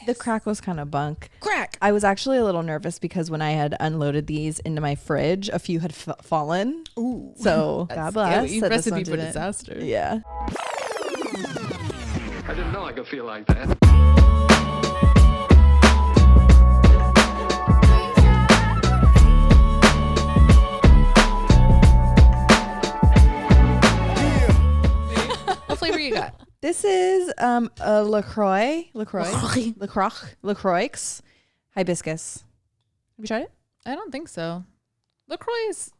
The crack was kind of bunk. Crack. I was actually a little nervous because when I had unloaded these into my fridge, a few had fallen. Ooh. So God bless. You recipe for disaster. Yeah. I didn't know I could feel like that. What flavor you got? This is a LaCroix hibiscus. Have you tried it? I don't think so. LaCroix is,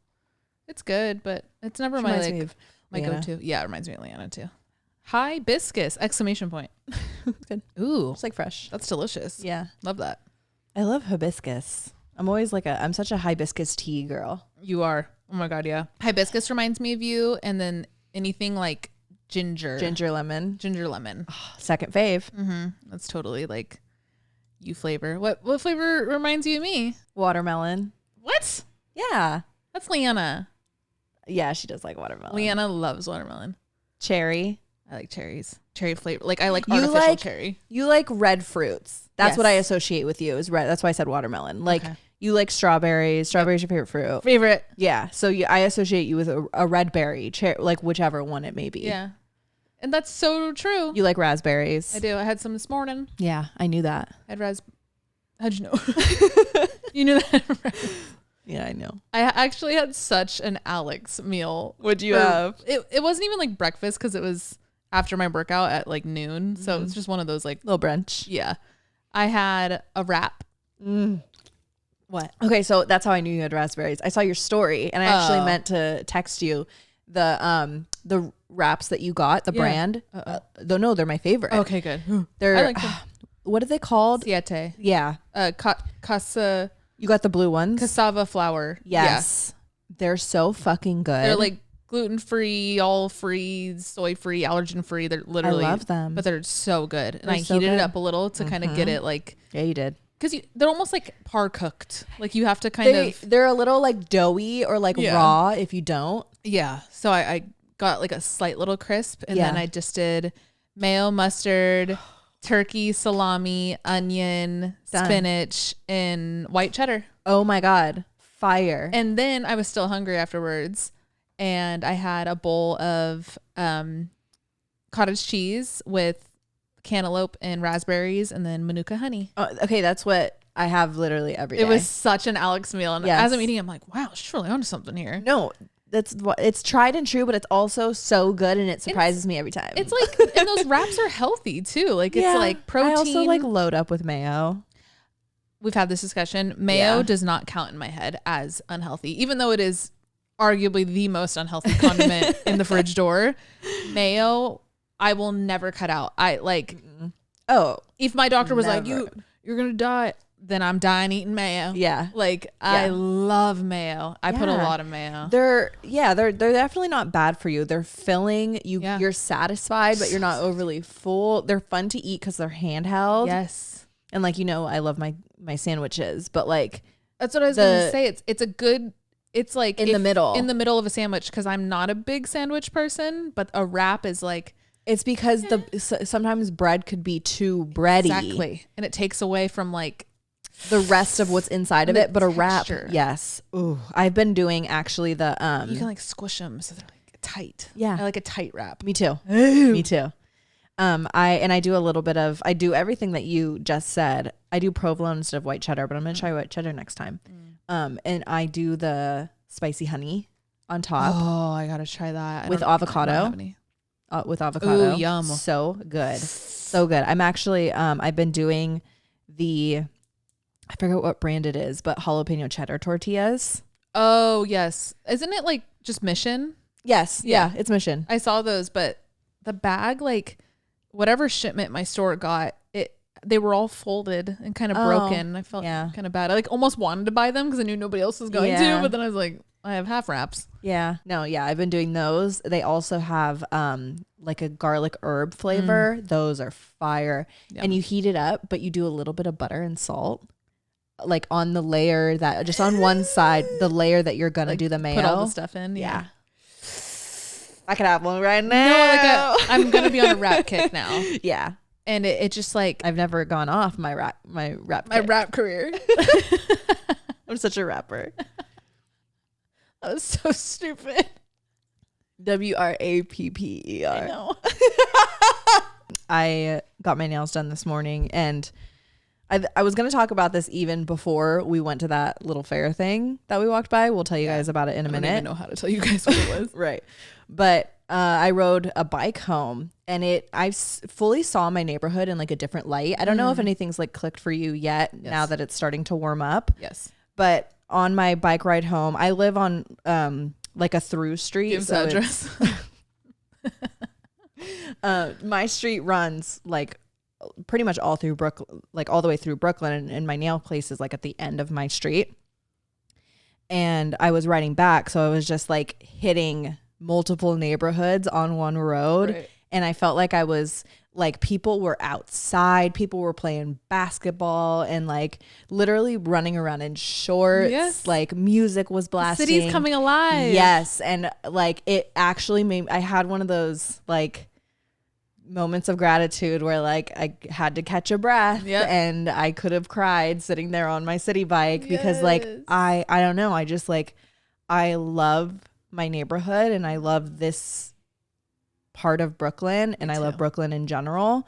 it's good, but it's never my Reminds me like of my Leanna. go-to. Yeah, it reminds me of Leanna too. Hibiscus! Exclamation point. It's good. Ooh, It's like fresh. that's delicious. Yeah. Love that. I love hibiscus. I'm always I'm such a hibiscus tea girl. You are. Oh my god, yeah. Hibiscus reminds me of you, and then anything like ginger lemon. Second fave. Mm-hmm. That's totally like you flavor. What flavor reminds you of me? Watermelon. What? Yeah. That's Leanna. Yeah, she does like watermelon. Leanna loves watermelon. Cherry. I like cherries. Cherry flavor. Like I like You artificial like- cherry. You like red fruits. That's Yes. what I associate with you is red. That's why I said watermelon. Like Okay. you like strawberries. Strawberries your favorite fruit. Favorite. Yeah. So I associate you with a red berry, like whichever one it may be. Yeah. And that's so true. You like raspberries. I do. I had some this morning. Yeah, I knew that. I had How'd you know? You knew that? Yeah, I know. I actually had such an Alex meal. What'd you have? It wasn't even like breakfast because it was after my workout at like noon. So it's just one of those like, Little brunch. yeah. I had a wrap. What? Okay, so that's how I knew you had raspberries. I saw your story and I actually meant to text you the wraps that you got, the brand. No, they're my favorite. Okay, good. They're I like them. what are they called? Siete. Yeah. Casa You got the blue ones? cassava flour. Yes. They're so fucking good. Yeah. They're like gluten-free, all-free, soy-free, allergen-free. They're literally, I love them. but they're so good. And They're I so heated it good. up a little to kind of get it like, Yeah, you did. because they're almost like par cooked. Like you have to kind of, They're a little like doughy or like Yeah. raw if you don't. yeah. So I got like a slight little crisp, and then Yeah. I just did mayo, mustard, turkey, salami, onion, Done. spinach, and white cheddar. Oh my God. Fire. And then I was still hungry afterwards, and I had a bowl of cottage cheese with cantaloupe and raspberries, and then Manuka honey. Okay, that's what I have literally every day. It was such an Alex meal, and Yes. as I'm eating, I'm like, wow, she's really onto something here. No, it's tried and true, but it's also so good and it surprises me every time. It's like, and those wraps are healthy too. Like it's like protein. I also like load up with mayo. We've had this discussion. Mayo Yeah. does not count in my head as unhealthy, even though it is arguably the most unhealthy condiment in the fridge door. Mayo, I will never cut out. I like, Oh, if my doctor was like, Never. you're going to die, then I'm dying eating mayo. yeah. Like I love mayo. I put a Yeah. lot of mayo. They're definitely not bad for you. They're filling. You're satisfied, but you're not overly full. They're fun to eat because they're handheld. Yes. And like, I love my sandwiches, but like That's what I was going to say. It's a good, it's like in the middle. In the middle of a sandwich, because I'm not a big sandwich person, but a wrap is like, it's because sometimes bread could be too bready. exactly. And it takes away from like the rest of what's inside of the it, but a wrap, texture. yes. Ooh, I've been doing actually the you can like squish them so they're like tight. Yeah. I like a tight wrap. Me too. Me too. I do a little bit of, I do everything that you just said. I do provolone instead of white cheddar, but I'm going to try white cheddar next time. And I do the spicy honey on top Oh, I gotta try that. with I don't avocado. have any. With avocado. Ooh, yum. So good. So good. I'm actually, I've been doing I forget what brand it is, but jalapeno cheddar tortillas. Oh yes, isn't it like just Mission? Yes. Yeah. It's Mission. I saw those, but the bag, like whatever shipment my store got, they were all folded and kind of broken. I felt kind of bad. I like almost wanted to buy them because I knew nobody else was going to, but then I was like, I have half wraps. Yeah. No, yeah. I've been doing those. They also have like a garlic herb flavor. Those are fire. Yum. And you heat it up, but you do a little bit of butter and salt. Like on the layer that just on one side, the layer that you're gonna Like, do the mayo. Put all the stuff in. Yeah. I could have one right now. No, I'm gonna be on a wrap kick now. Yeah. And it just like I've never gone off my rap career. I'm such a rapper. That was so stupid. WRAPPER. I know. I got my nails done this morning, and I was going to talk about this even before we went to that little fair thing that we walked by. We'll tell you guys about it in a minute. I don't even know how to tell you guys what it was. Right. But I rode a bike home, and I fully saw my neighborhood in like a different light. I don't know if anything's like clicked for you yet now that it's starting to warm up. Yes. But on my bike ride home, I live on like a through street. Give the address. My street runs like pretty much all through Brooklyn, like all the way through Brooklyn, and my nail place is like at the end of my street. And I was riding back, so I was just like hitting multiple neighborhoods on one road. Right. And I felt like I was like, people were outside, people were playing basketball and like literally running around in shorts. Yes. Like music was blasting. The city's coming alive. Yes. And like it actually made, I had one of those like moments of gratitude where like I had to catch a breath. Yep. And I could have cried sitting there on my city bike because like I don't know, I just like, I love my neighborhood and I love this part of Brooklyn, and I love Brooklyn in general.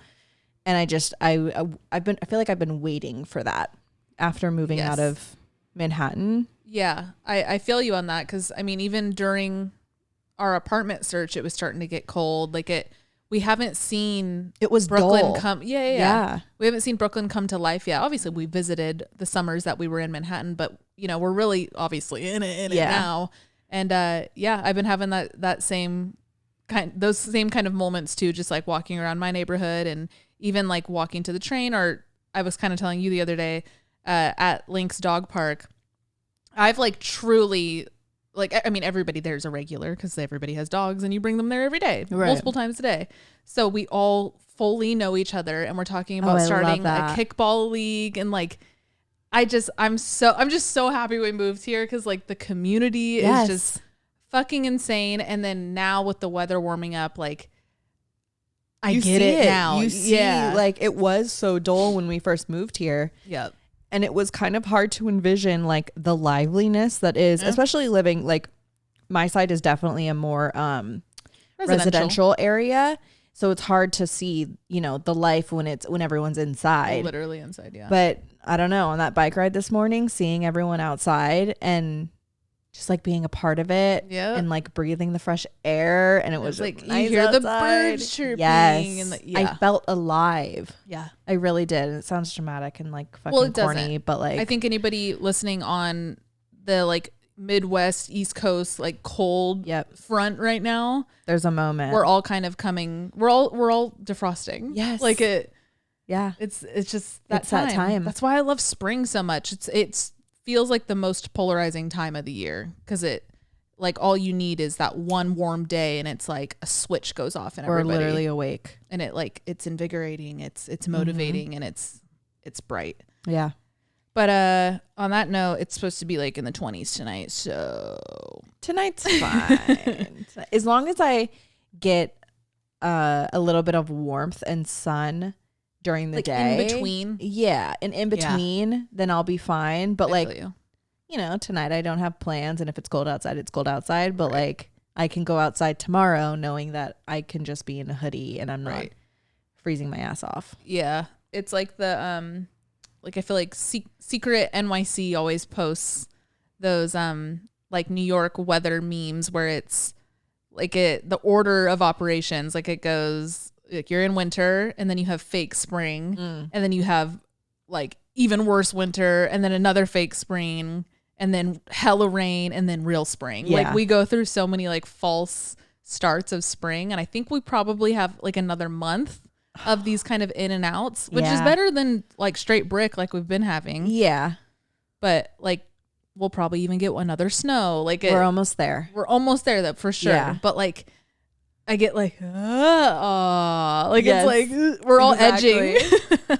And I feel like I've been waiting for that after moving out of Manhattan. Yeah, I feel you on that, because I mean, even during our apartment search, it was starting to get cold. Like we haven't seen Brooklyn dull. come. Yeah. We haven't seen Brooklyn come to life yet. Obviously, we visited the summers that we were in Manhattan, but you know, we're really obviously in it now. And I've been having those same kind of moments too, just like walking around my neighborhood and even like walking to the train. Or I was kind of telling you the other day at Lynx Dog Park, I've like truly, like, I mean, everybody there's a regular because everybody has dogs and you bring them there every day, multiple times a day. So we all fully know each other, and we're talking about starting a kickball league. And like, I'm just so happy we moved here, because like the community is just fucking insane. And then now with the weather warming up, like I get it now. You see, like it was so dull when we first moved here. Yep. And it was kind of hard to envision like the liveliness that is, especially living like my side is definitely a more residential area. So it's hard to see, you know, the life when everyone's inside. Literally inside, yeah. But I don't know, on that bike ride this morning, seeing everyone outside and just like being a part of it and like breathing the fresh air, and it was like nice you hear outside. the birds chirping. Yes, and I felt alive. Yeah, I really did. It sounds dramatic and like fucking corny, but like I think anybody listening on the like Midwest, East Coast, like cold front right now, there's a moment. We're all kind of coming. We're all defrosting. Yes, like it. Yeah, it's just that time. That's why I love spring so much. It's feels like the most polarizing time of the year, because it like all you need is that one warm day and it's like a switch goes off and we're everybody literally awake, and it like it's invigorating, it's motivating, and it's bright. Yeah. But on that note, it's supposed to be like in the 20s tonight, so tonight's fine. As long as I get a little bit of warmth and sun during the like day, in between, and in between, then I'll be fine. But you know, tonight I don't have plans, and if it's cold outside, it's cold outside. But like I can go outside tomorrow knowing that I can just be in a hoodie and I'm not freezing my ass off. Yeah, it's like the like I feel like Secret NYC always posts those like New York weather memes where it's like the order of operations, like it goes like you're in winter, and then you have fake spring, and then you have like even worse winter, and then another fake spring, and then hella rain, and then real spring. Yeah. Like we go through so many like false starts of spring, and I think we probably have like another month of these kind of in and outs, which is better than like straight brick like we've been having. Yeah. But like we'll probably even get another snow. Like we're almost there. We're almost there, that for sure. Yeah. But like I get like, like Yes, it's like we're all edging.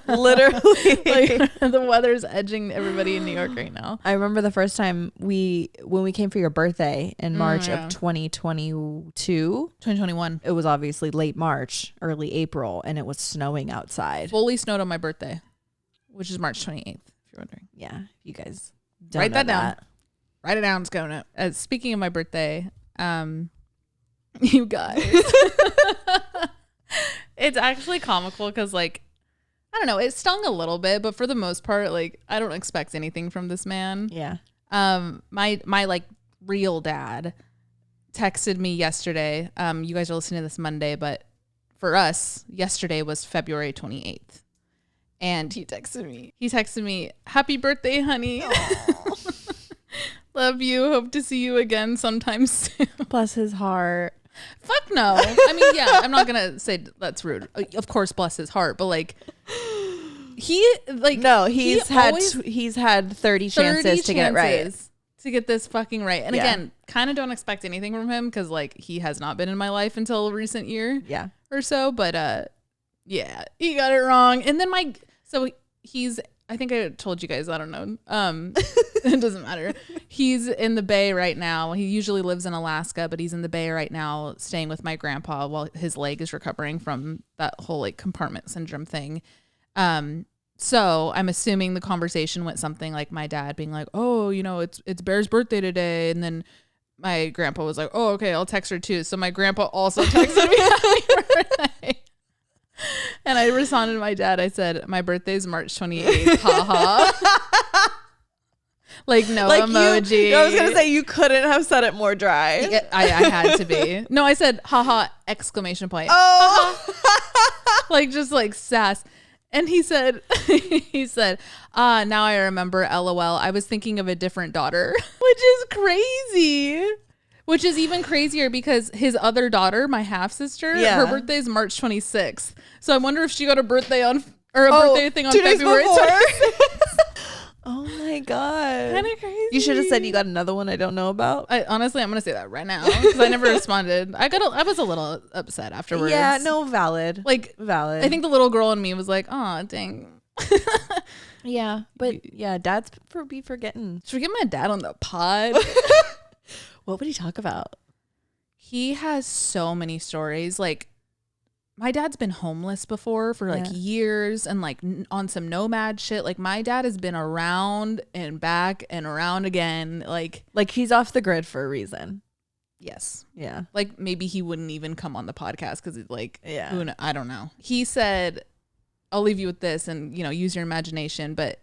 Literally. Like the weather's edging everybody in New York right now. I remember the first time when we came for your birthday in March of 2022. 2021. It was obviously late March, early April, and it was snowing outside. Fully snowed on my birthday, which is March 28th, if you're wondering. Yeah, you guys don't Write know that down. Write it down, Scona. Speaking of my birthday, you guys, it's actually comical because, like, I don't know, it stung a little bit, but for the most part, like, I don't expect anything from this man. Yeah. My like real dad texted me yesterday. You guys are listening to this Monday, but for us, yesterday was February 28th. And he texted me, happy birthday, honey. Love you. Hope to see you again sometime soon. Bless his heart. Fuck no. I mean, yeah, I'm not going to say that's rude. Of course, bless his heart. But like, he's had 30 chances to get it right. To get this fucking right. And again, kind of don't expect anything from him because like he has not been in my life until a recent year or so. But yeah, he got it wrong. And then he's, I think I told you guys, I don't know. It doesn't matter. He's in the Bay right now. He usually lives in Alaska, but he's in the Bay right now staying with my grandpa while his leg is recovering from that whole like compartment syndrome thing. So I'm assuming the conversation went something like my dad being like, oh, you know, it's Bear's birthday today. And then my grandpa was like, oh, okay, I'll text her too. So my grandpa also texted me happy birthday. And I responded to my dad. I said, my birthday's March 28th. Haha. Like no like emoji. I was going to say you couldn't have said it more dry. Yeah, I had to be. No, I said, haha, exclamation point. Oh. Like just like sass. And he said, now I remember, LOL. I was thinking of a different daughter, which is crazy. Which is even crazier because his other daughter, my half sister, her birthday is March 26th. So I wonder if she got a birthday birthday thing on February 26th. Oh my God. Kind of crazy. You should have said you got another one I don't know about. Honestly, I'm going to say that right now because I never responded. I was a little upset afterwards. Yeah, no, valid. Like, valid. I think the little girl in me was like, oh, dang. Yeah, but yeah, dads be forgetting. Should we get my dad on the pod? What would he talk about? He has so many stories. Like, my dad's been homeless before for like years and like on some nomad shit. Like, my dad has been around and back and around again. Like he's off the grid for a reason. Yes. Yeah. Like, maybe he wouldn't even come on the podcast because it's like, I don't know. He said, I'll leave you with this and, you know, use your imagination. But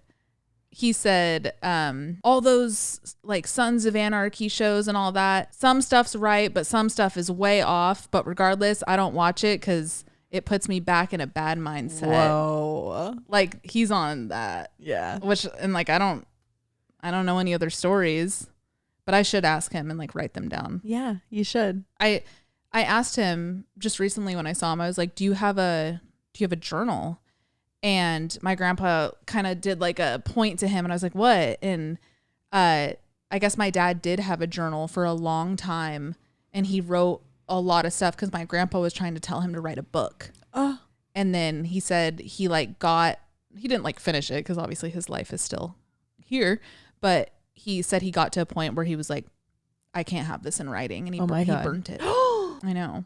he said, all those like Sons of Anarchy shows and all that, some stuff's right, but some stuff is way off. But regardless, I don't watch it because it puts me back in a bad mindset. Whoa. Like, he's on that. Yeah. And like, I don't know any other stories, but I should ask him and like write them down. Yeah, you should. I asked him just recently when I saw him, I was like, do you have a journal? And my grandpa kind of did like a point to him and I was like, what? And I guess my dad did have a journal for a long time and he wrote a lot of stuff because my grandpa was trying to tell him to write a book. Oh. And then he said he didn't like finish it because obviously his life is still here. But he said he got to a point where he was like, I can't have this in writing. And he burnt it. I know.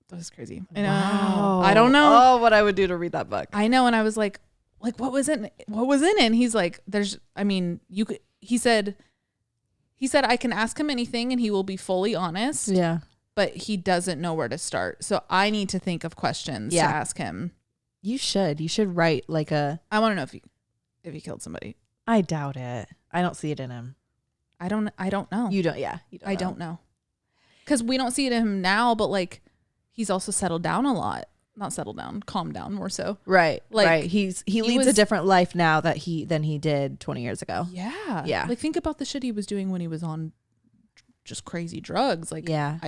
That was crazy. I know. Wow. I don't know. Oh, what I would do to read that book. I know. And I was like, what was in it? And he's like, he said, I can ask him anything and he will be fully honest. Yeah. But he doesn't know where to start. So I need to think of questions to ask him. You should write like I want to know if he killed somebody. I doubt it. I don't see it in him. I don't know. You don't. I don't know. Because we don't see it in him now, but like, he's also settled down a lot. Not settled down, calmed down more so. Right. Like right. He leads a different life now than he did 20 years ago. Yeah. Yeah. Like, think about the shit he was doing when he was on just crazy drugs. Like, yeah.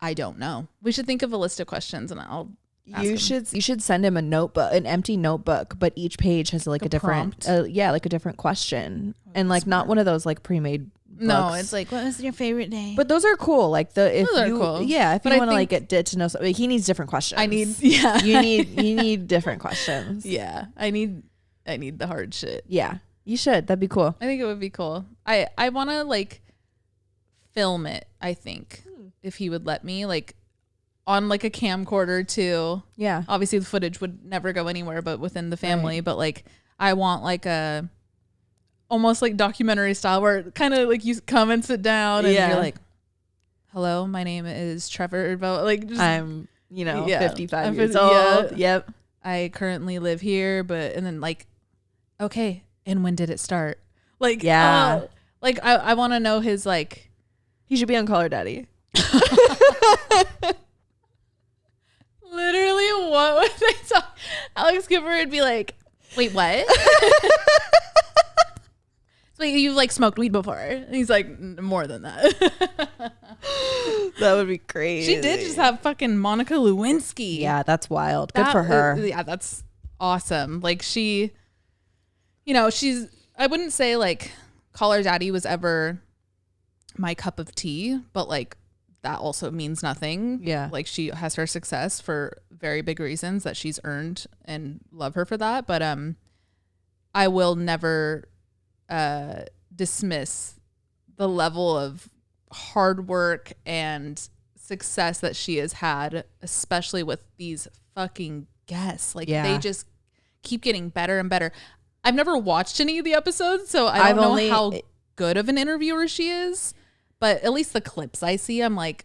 I don't know. We should think of a list of questions and I'll ask him. You should send him a notebook, an empty notebook, but each page has like a different like a different question. And like not one of those like pre-made No, it's like, what was your favorite day? But those are cool. Like if those you, are cool. Yeah, if But you I want to like think- get to know something, he needs different questions. Yeah. you need different questions. Yeah. I need the hard shit. Yeah, you should. That'd be cool. I think it would be cool. I want to like film it, I think, if he would let me, like on like a camcorder too. Yeah. Obviously the footage would never go anywhere but within the family, right. But like I want like a almost like documentary style where kind of like you come and sit down and you're like, hello, my name is Trevor. Like just, I'm 55 years old. Yeah. Yep. I currently live here, and then like, okay, and when did it start? Like, yeah. Like I want to know his like. He should be on Call Her Daddy. Literally, what would they talk? Alex Cooper would be like, wait, what? So you've like smoked weed before? And he's like, more than that. That would be crazy. She did just have fucking Monica Lewinsky. Yeah, that's wild. Good for her. Yeah, that's awesome. Like she's, I wouldn't say like Call Her Daddy was ever my cup of tea, but like that also means nothing. Yeah. Like she has her success for very big reasons that she's earned, and love her for that. But I will never dismiss the level of hard work and success that she has had, especially with these fucking guests. Like they just keep getting better and better. I've never watched any of the episodes, so I don't know how good of an interviewer she is. But at least the clips I see, I'm like,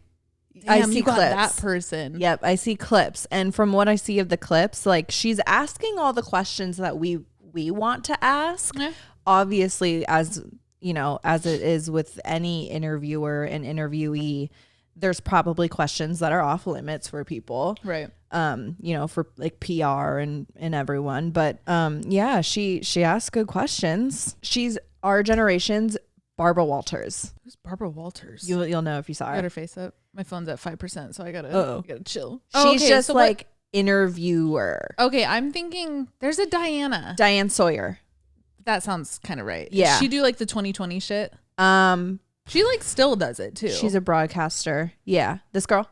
I see clips. That person. Yep, I see clips. And from what I see of the clips, like she's asking all the questions that we want to ask. Yeah. Obviously, as as it is with any interviewer and interviewee, there's probably questions that are off limits for people. Right. For like PR and everyone. But yeah, she asks good questions. She's our generation's Barbara Walters. Who's Barbara Walters? You'll know if you saw her. Got her face up. My phone's at 5%, so I gotta chill. She's just like interviewer. Okay, I'm thinking there's a Diane Sawyer. That sounds kind of right. Yeah. Does she do like the 2020 shit? She like still does it too. She's a broadcaster. Yeah. This girl?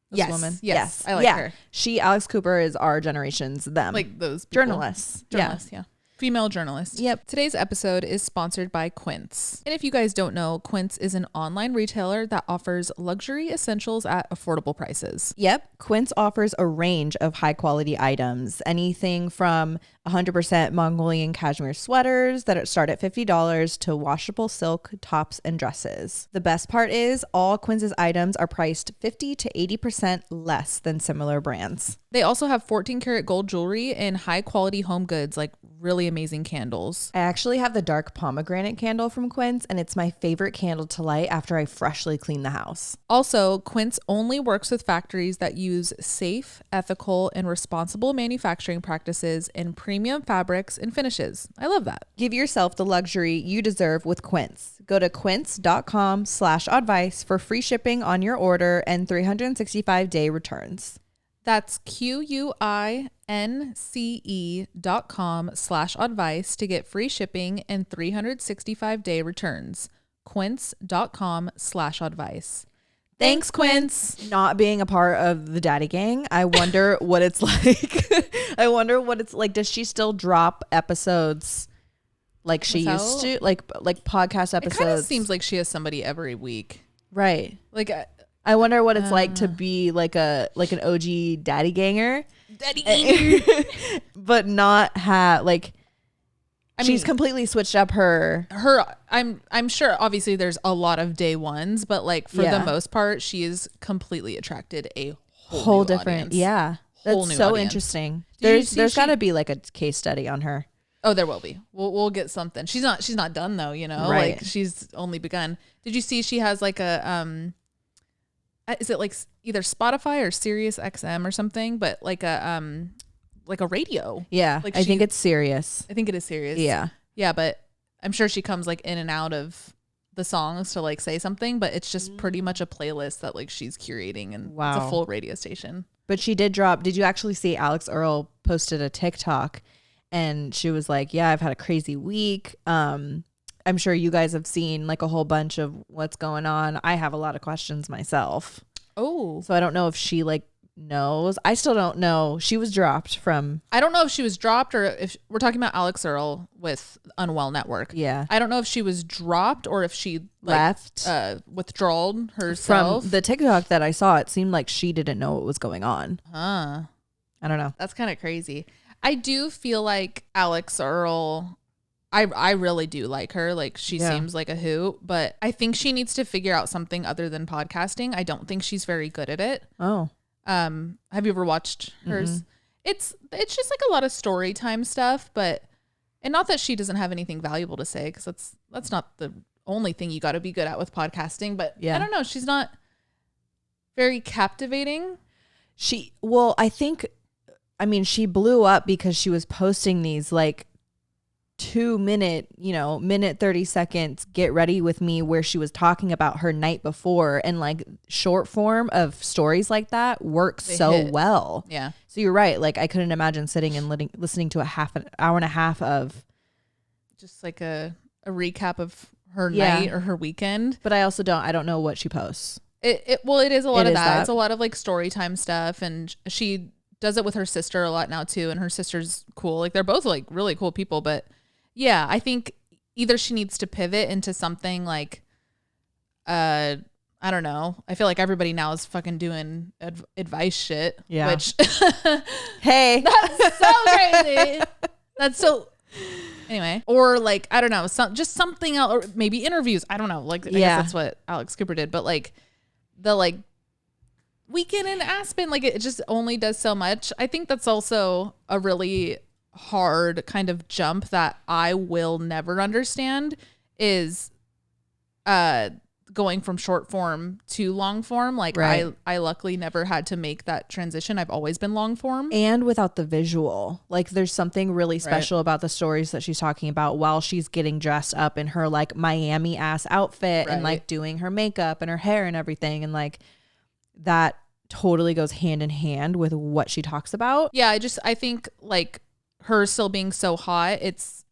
This woman? Yes. I like her. Alex Cooper is our generation's them. Like those people. Journalists. Yeah. Female journalist. Yep. Today's episode is sponsored by Quince. And if you guys don't know, Quince is an online retailer that offers luxury essentials at affordable prices. Yep. Quince offers a range of high quality items, anything from 100% Mongolian cashmere sweaters that start at $50 to washable silk tops and dresses. The best part is all Quince's items are priced 50 to 80% less than similar brands. They also have 14 karat gold jewelry and high quality home goods like really amazing candles. I actually have the dark pomegranate candle from Quince, and it's my favorite candle to light after I freshly clean the house. Also, Quince only works with factories that use safe, ethical, and responsible manufacturing practices and premium fabrics and finishes. I love that. Give yourself the luxury you deserve with Quince. Go to quince.com/oddvice for free shipping on your order and 365-day returns. That's QUINCE.com/oddvice to get free shipping and 365-day returns. Quince.com/oddvice. Thanks, Quince. Not being a part of the daddy gang, I wonder what it's like. I wonder what it's like. Does she still drop episodes like she used to? Like podcast episodes? It kind of seems like she has somebody every week. Right. Like I wonder what it's like to be like an OG daddy ganger. But not have like she's completely switched up her I'm sure obviously there's a lot of day ones, but like for the most part she has completely attracted a whole different audience. Yeah. That's so audience. Interesting. There's got to be like a case study on her. Oh, there will be. We'll get something. She's not done though, Right. Like she's only begun. Did you see she has like a is it like either Spotify or Sirius XM or something, but like a radio? Yeah. Like I think it's Sirius. I think it is Sirius. Yeah. Yeah, but I'm sure she comes like in and out of the songs to like say something, but it's just pretty much a playlist that like she's curating, and it's a full radio station. But she did drop. Did you actually see Alex Earl posted a TikTok and she was like, yeah, I've had a crazy week. I'm sure you guys have seen like a whole bunch of what's going on. I have a lot of questions myself. Oh. So I don't know if she like knows. I still don't know. She was dropped from. I don't know if she was dropped or if we're talking about Alex Earl with Unwell Network. Yeah. I don't know if she was dropped or if she left, withdrawed herself. From the TikTok that I saw, it seemed like she didn't know what was going on. Huh. I don't know. That's kind of crazy. I do feel like Alex Earl, I really do like her. Like she seems like a hoot, but I think she needs to figure out something other than podcasting. I don't think she's very good at it. Oh. Have you ever watched hers? It's just like a lot of story time stuff, but and not that she doesn't have anything valuable to say, because that's not the only thing you got to be good at with podcasting. But I don't know, she's not very captivating. I mean, she blew up because she was posting these like 2 minute, minute 30 seconds, get ready with me, where she was talking about her night before, and like short form of stories like that works well. Yeah. So you're right. Like I couldn't imagine sitting and listening to an hour and a half of just like a recap of her night or her weekend. But I don't know what she posts. It is a lot of that. It's a lot of like story time stuff, and she does it with her sister a lot now too, and her sister's cool. Like they're both like really cool people, but yeah, I think either she needs to pivot into something like, I don't know. I feel like everybody now is fucking doing advice shit. Yeah. Which, hey, that's so crazy. That's so. Anyway, or like I don't know, just something else, or maybe interviews. I don't know. Like I guess that's what Alex Cooper did, but like the like weekend in Aspen, like it just only does so much. I think that's also a really hard kind of jump that I will never understand is going from short form to long form. Like I luckily never had to make that transition. I've always been long form. And without the visual, like there's something really special about the stories that she's talking about while she's getting dressed up in her like Miami ass outfit and like doing her makeup and her hair and everything. And like that totally goes hand in hand with what she talks about. Yeah. I think like her still being so hot,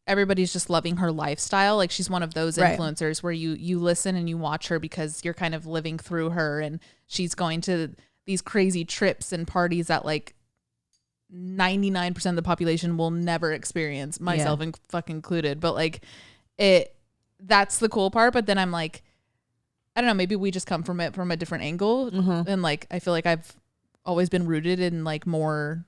everybody's just loving her lifestyle. Like she's one of those influencers where you listen and you watch her because you're kind of living through her, and she's going to these crazy trips and parties that like 99% of the population will never experience, myself fucking included. But like that's the cool part. But then I'm like, I don't know, maybe we just come from it from a different angle. And like I feel like I've always been rooted in like more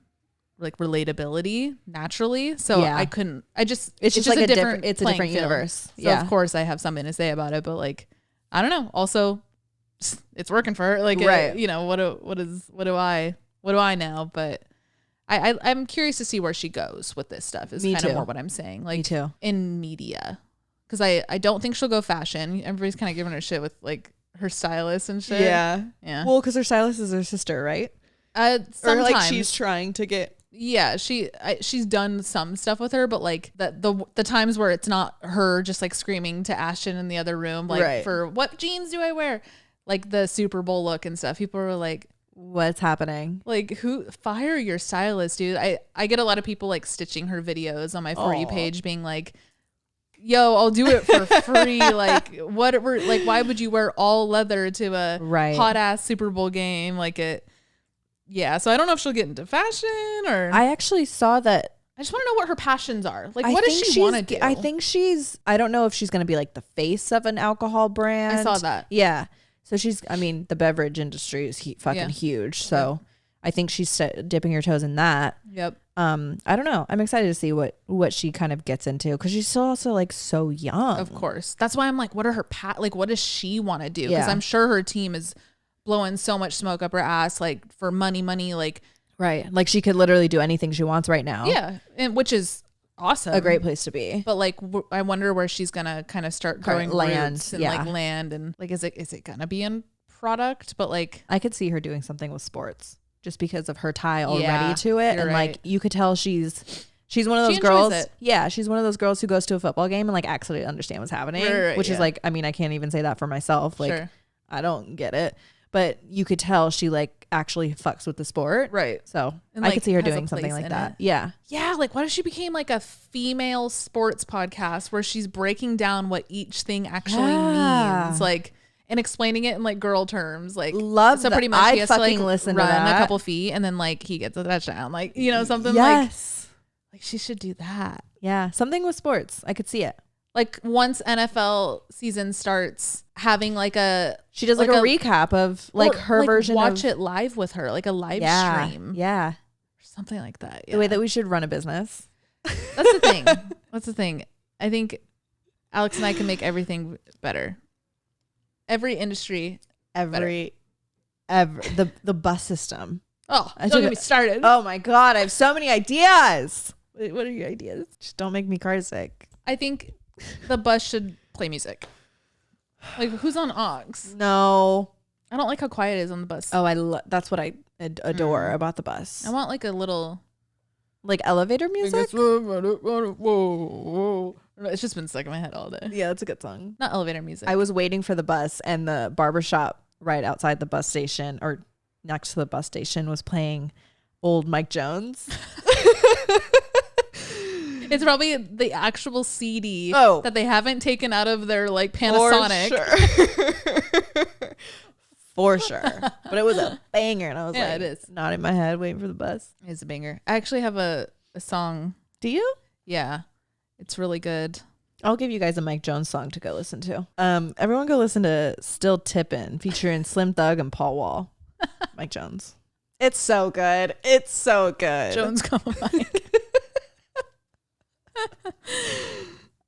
like relatability naturally, so it's just like a different universe. So of course I have something to say about it, but like I don't know, also it's working for her, like what do I know? But I'm curious to see where she goes with this stuff is kind of more what I'm saying, like in media, because I don't think she'll go fashion. Everybody's kind of giving her shit with like her stylist and shit. Well, because her stylist is her sister, right? Sometimes. Or like she's trying to get. Yeah, she's done some stuff with her, but like the times where it's not her just like screaming to Ashton in the other room, like for what jeans do I wear, like the Super Bowl look and stuff. People were like, "What's happening? Like, who fire your stylist, dude?" I get a lot of people like stitching her videos on my For You page, being like, "Yo, I'll do it for free." Like, whatever. Like, why would you wear all leather to a hot ass Super Bowl game? Like it. Yeah, so I don't know if she'll get into fashion or. I actually saw that. I just want to know what her passions are. Like, what does she want to do? I think I don't know if she's going to be like the face of an alcohol brand. I saw that. Yeah. So the beverage industry is fucking huge. So I think she's dipping her toes in that. Yep. I don't know. I'm excited to see what she kind of gets into, because she's still also like so young. Of course. That's why I'm like, what are her like, what does she want to do? Because I'm sure her team is blowing so much smoke up her ass, like for money, like like she could literally do anything she wants right now. Yeah, and which is awesome, a great place to be. But like I wonder where she's gonna kind of start growing roots and like land, and like is it gonna be in product? But like I could see her doing something with sports just because of her tie already to it, and like you could tell she's one of those girls. Yeah, she's one of those girls who goes to a football game and like actually understand what's happening, which is like, I mean, I can't even say that for myself. Like I don't get it. but you could tell she like actually fucks with the sport. Right. So And, I like, could see her has a doing something place like in that. it. Yeah. Yeah, like what if she became like a female sports podcast where she's breaking down what each thing actually means, like, and explaining it in like girl terms, like Love so that. pretty much he has to like listen run to that. a couple feet and then like he gets a touchdown, like, you know, something Yes. like she should do that. Yeah. Something with sports. I could see it. Like once NFL season starts, having like she does like a recap of like her like version watch of it live with her, like a live stream. Yeah. Something like that. Yeah. The way that we should run a business. That's the thing. That's the thing. I think Alex and I can make everything better. Every industry. The bus system. Oh, don't get me started. Oh my God. I have so many ideas. Wait, what are your ideas? Just don't make me car sick. I think the bus should play music. Like, who's on aux? No. I don't like how quiet it is on the bus. Oh, that's what I adore about the bus. I want like a little, like elevator music. It's just been stuck in my head all day. Yeah, that's a good song. Not elevator music. I was waiting for the bus, and the barbershop right outside the bus station or next to the bus station was playing old Mike Jones. It's probably the actual CD that they haven't taken out of their like Panasonic. For sure. But it was a banger, and I was like, it is. Nodding my head, waiting for the bus. It's a banger. I actually have a song. Do you? Yeah. It's really good. I'll give you guys a Mike Jones song to go listen to. Everyone go listen to Still Tippin', featuring Slim Thug and Paul Wall. Mike Jones. It's so good. It's so good. Jones come Mike.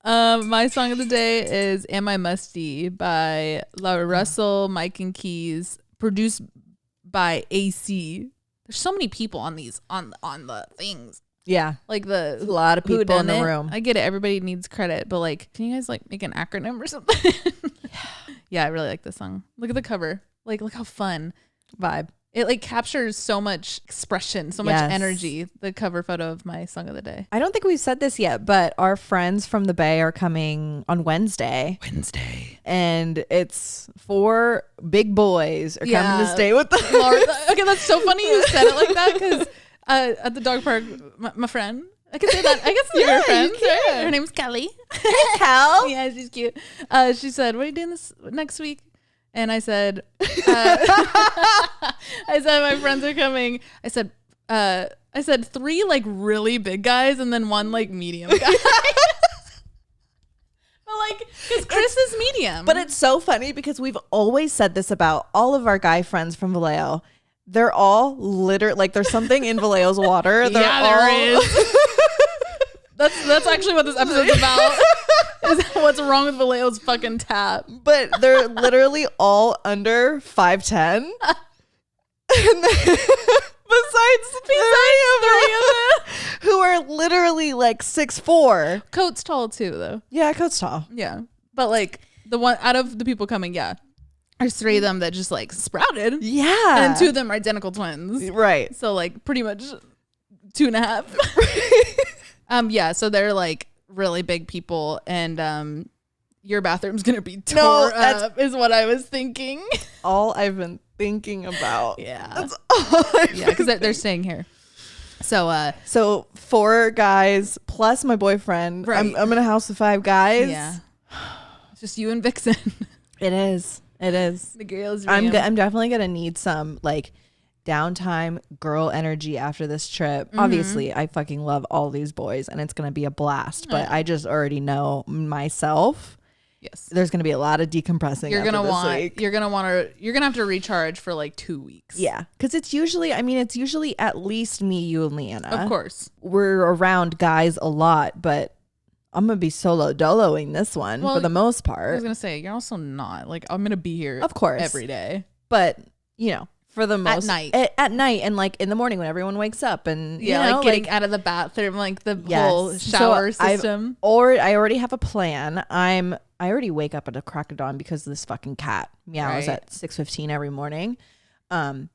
My song of the day is Am I Musty by Laura Russell, Mike and Keys, produced by AC. There's so many people on these on the things. Yeah. Like a lot of people in the room. I get it. Everybody needs credit, but like, can you guys like make an acronym or something? Yeah, I really like this song. Look at the cover. Like, look how fun. Vibe. It like captures so much expression, so much energy. The cover photo of my song of the day. I don't think we've said this yet, but our friends from the Bay are coming on Wednesday. And it's 4 big boys are coming to stay with us. Okay, that's so funny you said it like that because at the dog park, my friend, I can say that. I guess it's your friend. Right? Her name's Kelly. Hey, Kel. Yeah, she's cute. She said, "What are you doing this next week?" And I said, I said, my friends are coming. I said 3 like really big guys and then 1 like medium guy. But like, because Chris is medium. But it's so funny because we've always said this about all of our guy friends from Vallejo. They're all like there's something in Vallejo's water. There is. That's actually what this episode's about. Is what's wrong with Vallejo's fucking tap. But they're literally all under 5'10". And then, besides 3 of them who are literally like 6'4". Coat's tall too, though. Yeah, Coat's tall. Yeah, but like the one out of the people coming, there's 3 of them that just like sprouted. Yeah, and 2 of them are identical twins. Right. So like pretty much 2.5. Yeah. So they're like really big people, and your bathroom's gonna be tore up is what I was thinking. All I've been thinking about. Yeah. That's all because they're staying here. So 4 guys plus my boyfriend. Right. I'm in a house of 5 guys. Yeah. It's just you and Vixen. It is. The girls. I'm definitely gonna need some like downtime girl energy after this trip. Obviously I fucking love all these boys and it's gonna be a blast, but I just already know myself. Yes, there's gonna be a lot of decompressing. You're gonna have to recharge for like 2 weeks. Yeah, because it's usually at least me, you, and Leanna. Of course, we're around guys a lot, but I'm gonna be solo doloing this one for the most part. I was gonna say you're also not like I'm gonna be here, of course, every day, but you know. For the most at night and like in the morning when everyone wakes up and like getting out of the bathroom, like the whole shower system. I already have a plan. I already wake up at the crack of dawn because of this fucking cat meows at 6:15 every morning.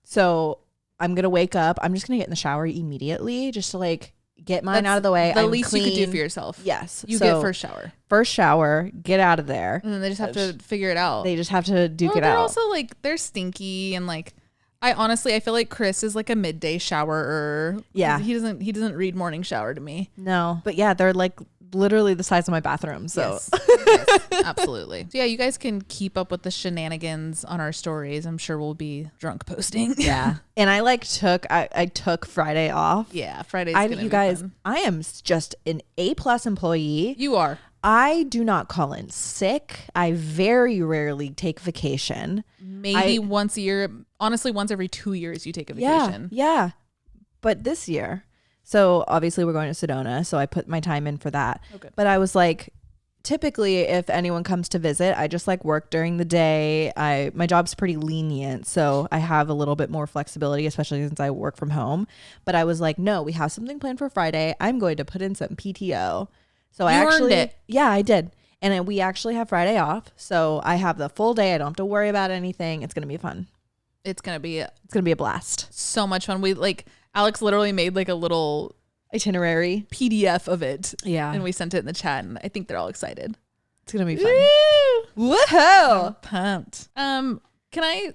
So I'm gonna wake up. I'm just gonna get in the shower immediately just to like get mine out of the way. The I'm least clean. you could do for yourself. Yes. You get first shower. First shower, get out of there. And then they just have to figure it out. They just have to duke it they're out. Also like, they're stinky and like, I feel like Chris is like a midday showerer. Yeah. He doesn't read morning shower to me. No, but yeah, they're like literally the size of my bathroom. So yes, absolutely. So yeah, you guys can keep up with the shenanigans on our stories. I'm sure we'll be drunk posting. Yeah. And I took Friday off. Yeah, Friday's you guys, fun. I am just an A+ employee. You are. I do not call in sick. I very rarely take vacation. Maybe once a year. Honestly, once every 2 years you take a vacation. Yeah. But this year, so obviously we're going to Sedona, so I put my time in for that. Okay. But I was like, typically if anyone comes to visit, I just like work during the day. My job's pretty lenient, so I have a little bit more flexibility, especially since I work from home. But I was like, no, we have something planned for Friday. I'm going to put in some PTO. So I actually earned it. Yeah, I did. And we actually have Friday off. So I have the full day. I don't have to worry about anything. It's going to be fun. It's going to be a blast. So much fun. Alex literally made like a little itinerary PDF of it. Yeah. And we sent it in the chat and I think they're all excited. It's going to be fun. Woohoo! I'm pumped.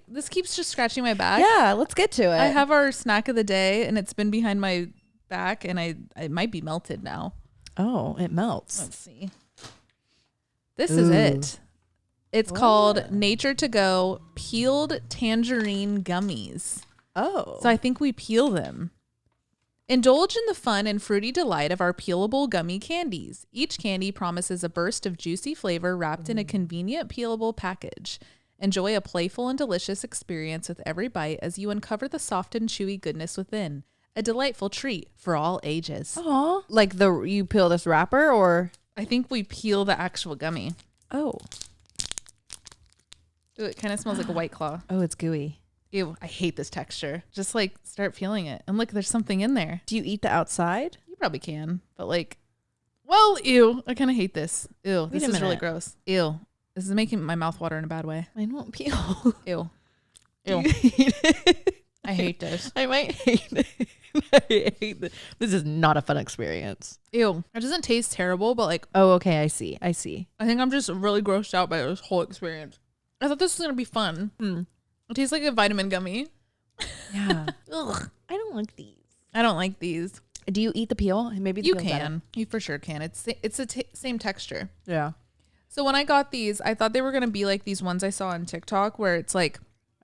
This keeps just scratching my back. Yeah, let's get to it. I have our snack of the day and it's been behind my back and it might be melted now. Oh, it melts. Let's see. This is it. It's called Nature to Go Peeled Tangerine Gummies. Oh. So I think we peel them. Indulge in the fun and fruity delight of our peelable gummy candies. Each candy promises a burst of juicy flavor wrapped in a convenient peelable package. Enjoy a playful and delicious experience with every bite as you uncover the soft and chewy goodness within. A delightful treat for all ages. Aw. Like you peel this wrapper or? I think we peel the actual gummy. Oh. Ooh, it kind of smells like a White Claw. Oh, it's gooey. Ew, I hate this texture. Just like start feeling it. And look, there's something in there. Do you eat the outside? You probably can. But ew. I kind of hate this. Ew, this is really gross. Ew. This is making my mouth water in a bad way. Mine won't peel. Ew. Ew. Do you hate it? I hate this. I might hate it. I hate this. This is not a fun experience. Ew. It doesn't taste terrible, but oh, okay. I see. I think I'm just really grossed out by this whole experience. I thought this was going to be fun. It tastes like a vitamin gummy. Yeah. Ugh. I don't like these. I don't like these. Do you eat the peel? Maybe the you can. Better. You for sure can. It's the same texture. Yeah. So when I got these, I thought they were going to be like these ones I saw on TikTok where it's like,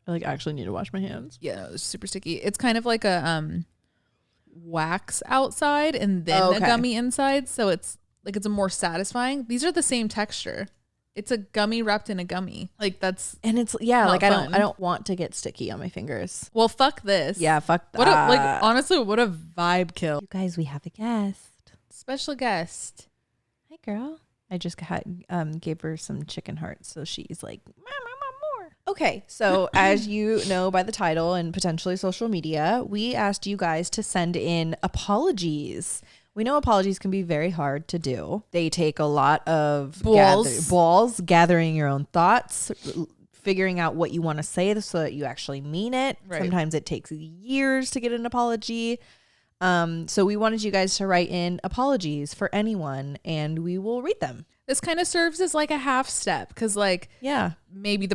I actually need to wash my hands. Yeah, it's super sticky. It's kind of like a wax outside and then a gummy inside. So it's a more satisfying. These are the same texture. It's a gummy wrapped in a gummy. It's I don't want to get sticky on my fingers. Well, fuck this. Yeah, fuck that. Honestly, what a vibe kill. You guys, we have a guest. Special guest. Hi, girl. I just gave her some chicken hearts, so she's like, more. Okay, so as you know by the title and potentially social media, we asked you guys to send in apologies. We know apologies can be very hard to do. They take a lot of balls, gathering your own thoughts, figuring out what you want to say so that you actually mean it. Right. Sometimes it takes years to get an apology. So we wanted you guys to write in apologies for anyone and we will read them. This kind of serves as like a half step because maybe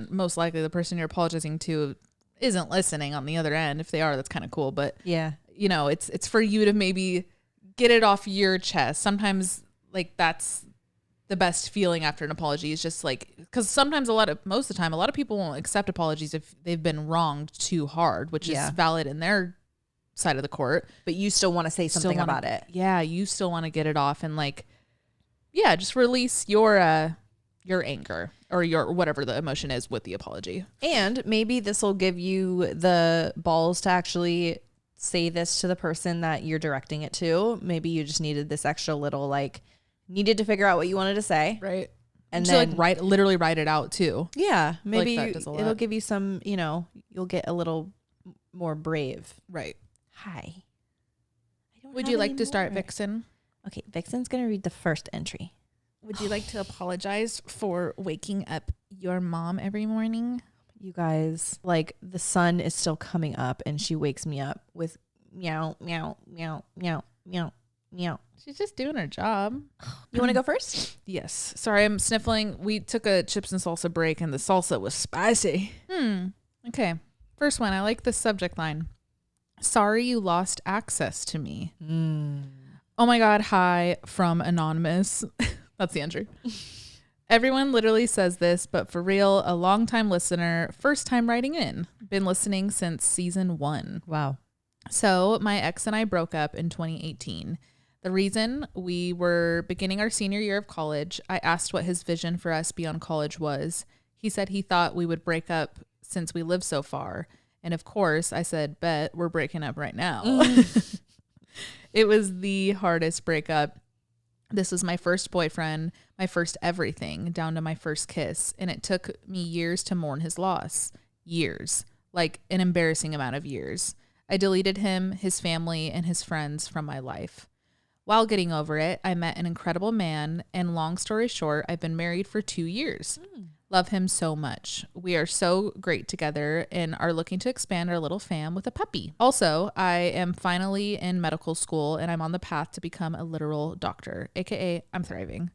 most likely the person you're apologizing to isn't listening on the other end. If they are, that's kind of cool. But it's for you to maybe get it off your chest. Sometimes that's the best feeling after an apology is just because sometimes most of the time, a lot of people won't accept apologies if they've been wronged too hard, which is valid in their side of the court. But you still want to say something about it. Yeah. You still want to get it off and just release your anger or your whatever the emotion is with the apology. And maybe this will give you the balls to actually say this to the person that you're directing it to. Maybe you just needed this extra little needed to figure out what you wanted to say. Right. And then literally write it out too. Yeah. Maybe it'll give you some, you'll get a little more brave. Right. Hi. Would you like to start, Vixen? Okay, Vixen's going to read the first entry. Would you like to apologize for waking up your mom every morning? You guys, the sun is still coming up and she wakes me up with meow, meow, meow, meow, meow, Meow. She's just doing her job. You want to go first? Yes. Sorry, I'm sniffling. We took a chips and salsa break and the salsa was spicy. Okay. First one. I like this subject line. Sorry you lost access to me. Oh my God. Hi from Anonymous. That's the entry. Everyone literally says this, but for real, a longtime listener, first time writing in. Been listening since season 1. Wow. So my ex and I broke up in 2018. The reason, we were beginning our senior year of college. I asked what his vision for us beyond college was. He said he thought we would break up since we live so far. And of course, I said, bet we're breaking up right now. It was the hardest breakup. This was my first boyfriend, my first everything, down to my first kiss. And it took me years to mourn his loss. Years. Like an embarrassing amount of years. I deleted him, his family, and his friends from my life. While getting over it, I met an incredible man, and long story short, I've been married for 2 years. Love him so much. We are so great together and are looking to expand our little fam with a puppy. Also, I am finally in medical school, and I'm on the path to become a literal doctor, aka I'm thriving.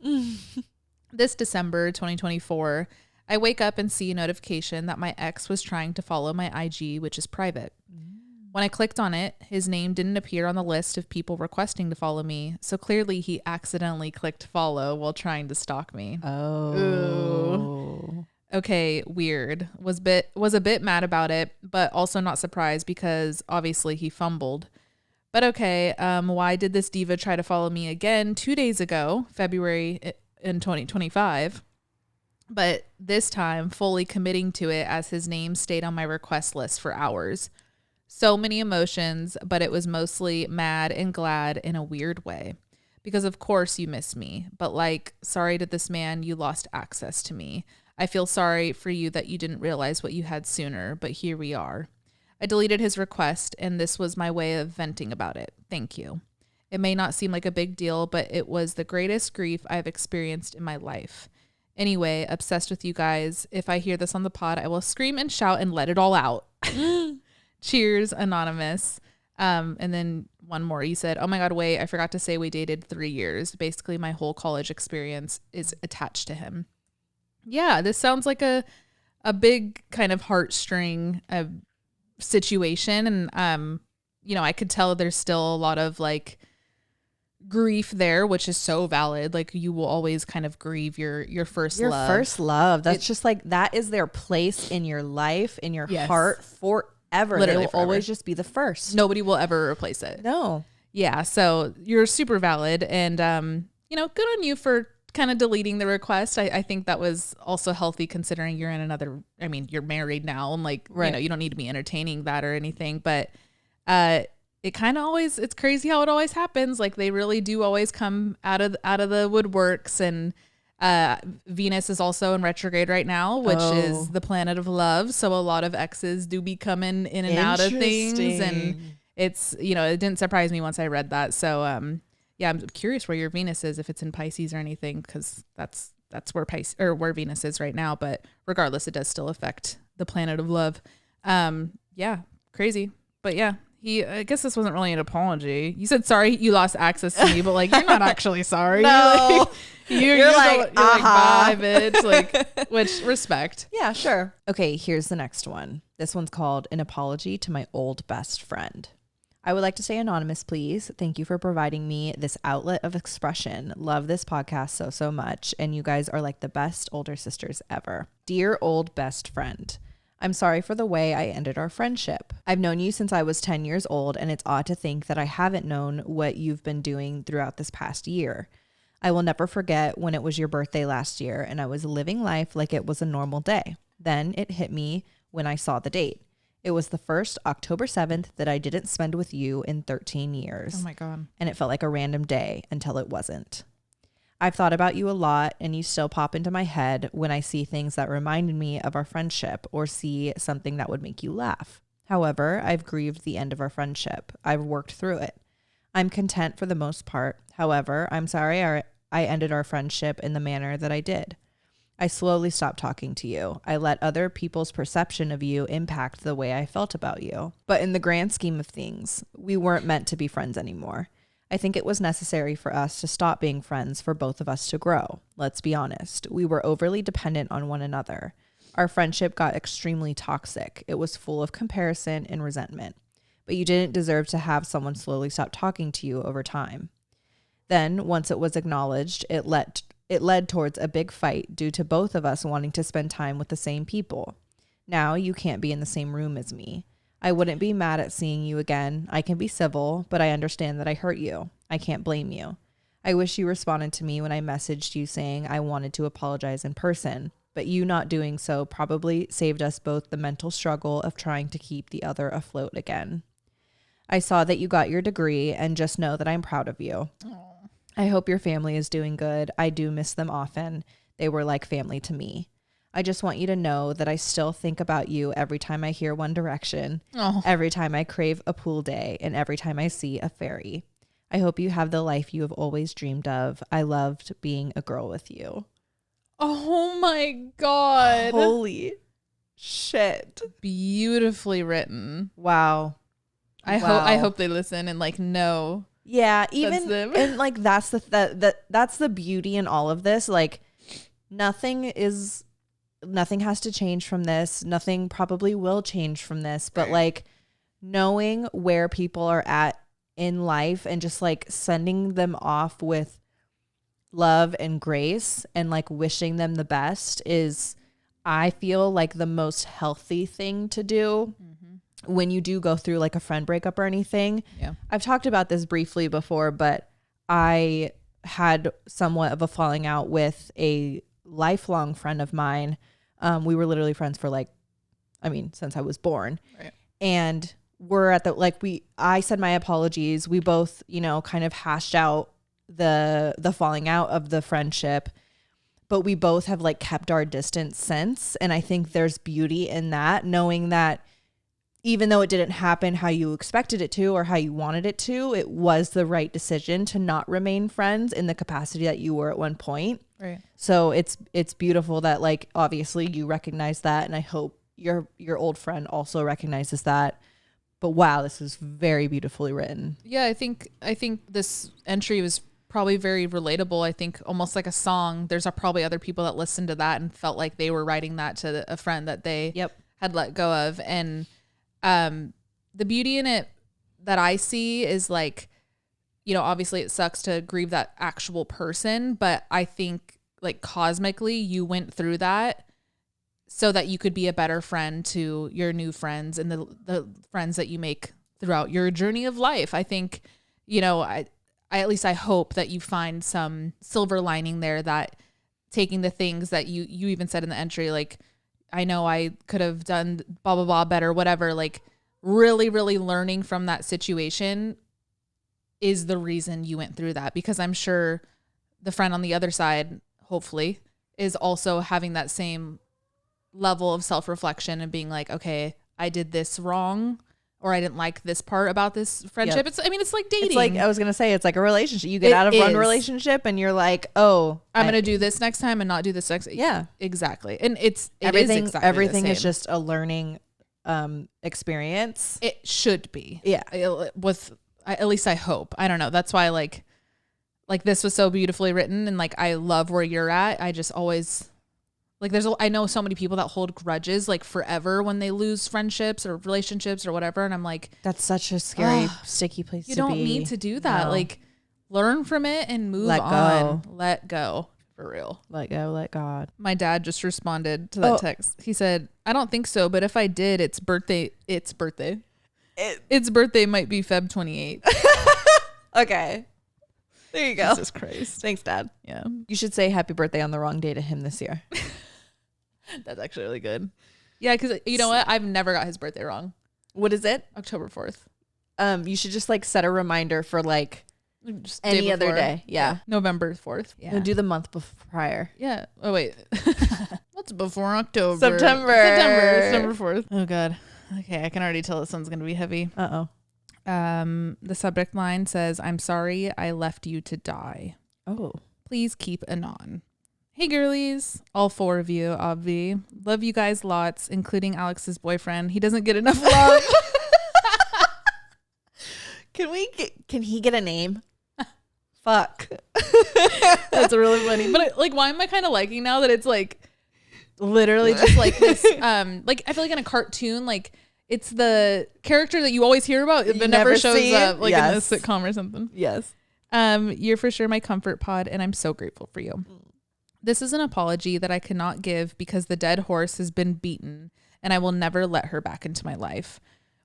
This December 2024, I wake up and see a notification that my ex was trying to follow my IG, which is private. When I clicked on it, his name didn't appear on the list of people requesting to follow me. So clearly he accidentally clicked follow while trying to stalk me. Oh. Ooh. Okay, weird. Was a bit mad about it, but also not surprised because obviously he fumbled. But okay, why did this diva try to follow me again 2 days ago, February in 2025? But this time fully committing to it as his name stayed on my request list for hours. So many emotions, but it was mostly mad and glad in a weird way. Because of course you miss me, but like, sorry to this man, you lost access to me. I feel sorry for you that you didn't realize what you had sooner, but here we are. I deleted his request, and this was my way of venting about it. Thank you. It may not seem like a big deal, but it was the greatest grief I've experienced in my life. Anyway, obsessed with you guys. If I hear this on the pod, I will scream and shout and let it all out. Cheers, Anonymous. And then one more. You said, oh my God, wait, I forgot to say we dated 3 years. Basically, my whole college experience is attached to him. Yeah, this sounds like a big kind of heartstring situation. And, I could tell there's still a lot of like grief there, which is so valid. Like you will always kind of grieve your first love. Your first love. That's just like, that is their place in your life, in your heart forever. Literally they will forever. always just be the first. Nobody will ever replace it. No. Yeah. So you're super valid. And, good on you for kind of deleting the request. I think that was also healthy considering you're in you're married now and like, you don't need to be entertaining that or anything, but, it kind of always, it's crazy how it always happens. Like they really do always come out of the woodworks. And, Venus is also in retrograde right now, which is the planet of love. So a lot of exes do be coming in and out of things. And it's, it didn't surprise me once I read that. So, I'm curious where your Venus is, if it's in Pisces or anything, because that's where where Venus is right now. But regardless, it does still affect the planet of love. Crazy. But yeah. I guess this wasn't really an apology. You said, sorry, you lost access to me, but like, you're not actually sorry. No. You're like, bye, bitch. Like, which respect. Yeah, sure. Okay, here's the next one. This one's called An Apology to My Old Best Friend. I would like to say anonymous, please. Thank you for providing me this outlet of expression. Love this podcast so much. And you guys are like the best older sisters ever. Dear old best friend, I'm sorry for the way I ended our friendship. I've known you since I was 10 years old, and it's odd to think that I haven't known what you've been doing throughout this past year. I will never forget when it was your birthday last year, and I was living life like it was a normal day. Then it hit me when I saw the date. It was the first October 7th that I didn't spend with you in 13 years. Oh my God. And it felt like a random day until it wasn't. I've thought about you a lot, and you still pop into my head when I see things that reminded me of our friendship or see something that would make you laugh. However, I've grieved the end of our friendship. I've worked through it. I'm content for the most part. However, I'm sorry I ended our friendship in the manner that I did. I slowly stopped talking to you. I let other people's perception of you impact the way I felt about you. But in the grand scheme of things, we weren't meant to be friends anymore. I think it was necessary for us to stop being friends for both of us to grow. Let's be honest. We were overly dependent on one another. Our friendship got extremely toxic. It was full of comparison and resentment. But you didn't deserve to have someone slowly stop talking to you over time. Then, once it was acknowledged, it led towards a big fight due to both of us wanting to spend time with the same people. Now you can't be in the same room as me. I wouldn't be mad at seeing you again. I can be civil, but I understand that I hurt you. I can't blame you. I wish you responded to me when I messaged you saying I wanted to apologize in person, but you not doing so probably saved us both the mental struggle of trying to keep the other afloat again. I saw that you got your degree and just know that I'm proud of you. Aww. I hope your family is doing good. I do miss them often. They were like family to me. I just want you to know that I still think about you every time I hear One Direction, every time I crave a pool day, and every time I see a fairy. I hope you have the life you have always dreamed of. I loved being a girl with you. Oh my God. Holy shit. Beautifully written. Wow. I hope they listen and like know. Yeah, even and like that's the beauty in all of this. Like nothing has to change from this. Nothing probably will change from this, but like knowing where people are at in life and just like sending them off with love and grace and like wishing them the best is, I feel like, the most healthy thing to do when you do go through like a friend breakup or anything. Yeah. I've talked about this briefly before, but I had somewhat of a falling out with a lifelong friend of mine. We were literally friends for since I was born. Right. And we're at I said my apologies. We both, kind of hashed out the falling out of the friendship, but we both have like kept our distance since. And I think there's beauty in that, knowing that even though it didn't happen how you expected it to or how you wanted it to, it was the right decision to not remain friends in the capacity that you were at one point. Right. So it's beautiful that like obviously you recognize that, and I hope your old friend also recognizes that. But wow, this is very beautifully written. Yeah, I think this entry was probably very relatable. I think almost like a song. There's probably other people that listened to that and felt like they were writing that to a friend that they had let go of. And the beauty in it that I see is like, obviously it sucks to grieve that actual person, but I think like cosmically you went through that so that you could be a better friend to your new friends and the friends that you make throughout your journey of life. I think, I at least I hope that you find some silver lining there, that taking the things that you even said in the entry, like, I know I could have done blah, blah, blah better, whatever, like really, really learning from that situation is the reason you went through that. Because I'm sure the friend on the other side, hopefully, is also having that same level of self-reflection and being like, okay, I did this wrong, or I didn't like this part about this friendship. Yep. It's like dating. It's like, I was going to say, it's like a relationship. You get out of one relationship and you're like, oh, I'm going to do this next time and not do this next. Yeah, exactly. And everything is just a learning experience. It should be. Yeah. At least I hope. I don't know. That's why like this was so beautifully written, and like I love where you're at. I just always like I know so many people that hold grudges like forever when they lose friendships or relationships or whatever, and I'm like, that's such a scary sticky place to be. You don't need to do that. No. Like learn from it and move on. Let go. For real. Let go, let God. My dad just responded to that text. He said, I don't think so, but if I did, its birthday might be Feb 28. Okay. There you go. Jesus Christ. Thanks, Dad. Yeah. You should say happy birthday on the wrong day to him this year. That's actually really good. Yeah, because you know what? I've never got his birthday wrong. What is it? October 4th. You should just like set a reminder for like just any other day. Yeah. November 4th. Yeah. We'll do the month prior. Yeah. Oh, wait. What's before October? September 4th. Oh, God. Okay. I can already tell this one's going to be heavy. Uh-oh. The subject line says, I'm sorry I left you to die. Oh. Please keep Anon. Hey girlies, all four of you, Obvi. Love you guys lots, including Alex's boyfriend. He doesn't get enough love. Can he get a name? Fuck. That's really funny. But like, why am I kind of liking now that it's like literally just like this? Like I feel like in a cartoon, like it's the character that you always hear about, but never shows up, like in a sitcom or something. Yes. You're for sure my comfort pod, and I'm so grateful for you. This is an apology that I cannot give because the dead horse has been beaten, and I will never let her back into my life.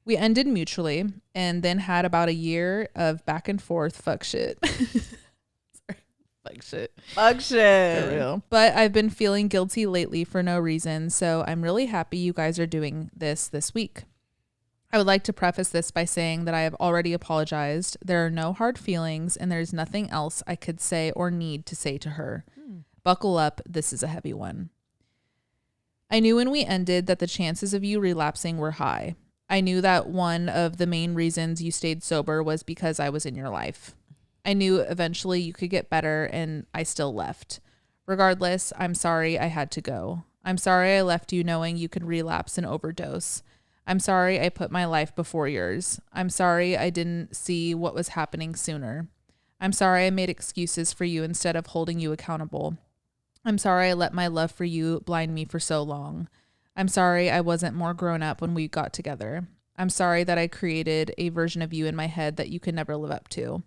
We ended mutually and then had about a year of back and forth fuck shit. Sorry. Fuck shit. Fuck shit. For real. But I've been feeling guilty lately for no reason, so I'm really happy you guys are doing this week. I would like to preface this by saying that I have already apologized. There are no hard feelings, and there's nothing else I could say or need to say to her. Buckle up. This is a heavy one. I knew when we ended that the chances of you relapsing were high. I knew that one of the main reasons you stayed sober was because I was in your life. I knew eventually you could get better, and I still left. Regardless, I'm sorry I had to go. I'm sorry I left you knowing you could relapse and overdose. I'm sorry I put my life before yours. I'm sorry I didn't see what was happening sooner. I'm sorry I made excuses for you instead of holding you accountable. I'm sorry I let my love for you blind me for so long. I'm sorry I wasn't more grown up when we got together. I'm sorry that I created a version of you in my head that you could never live up to.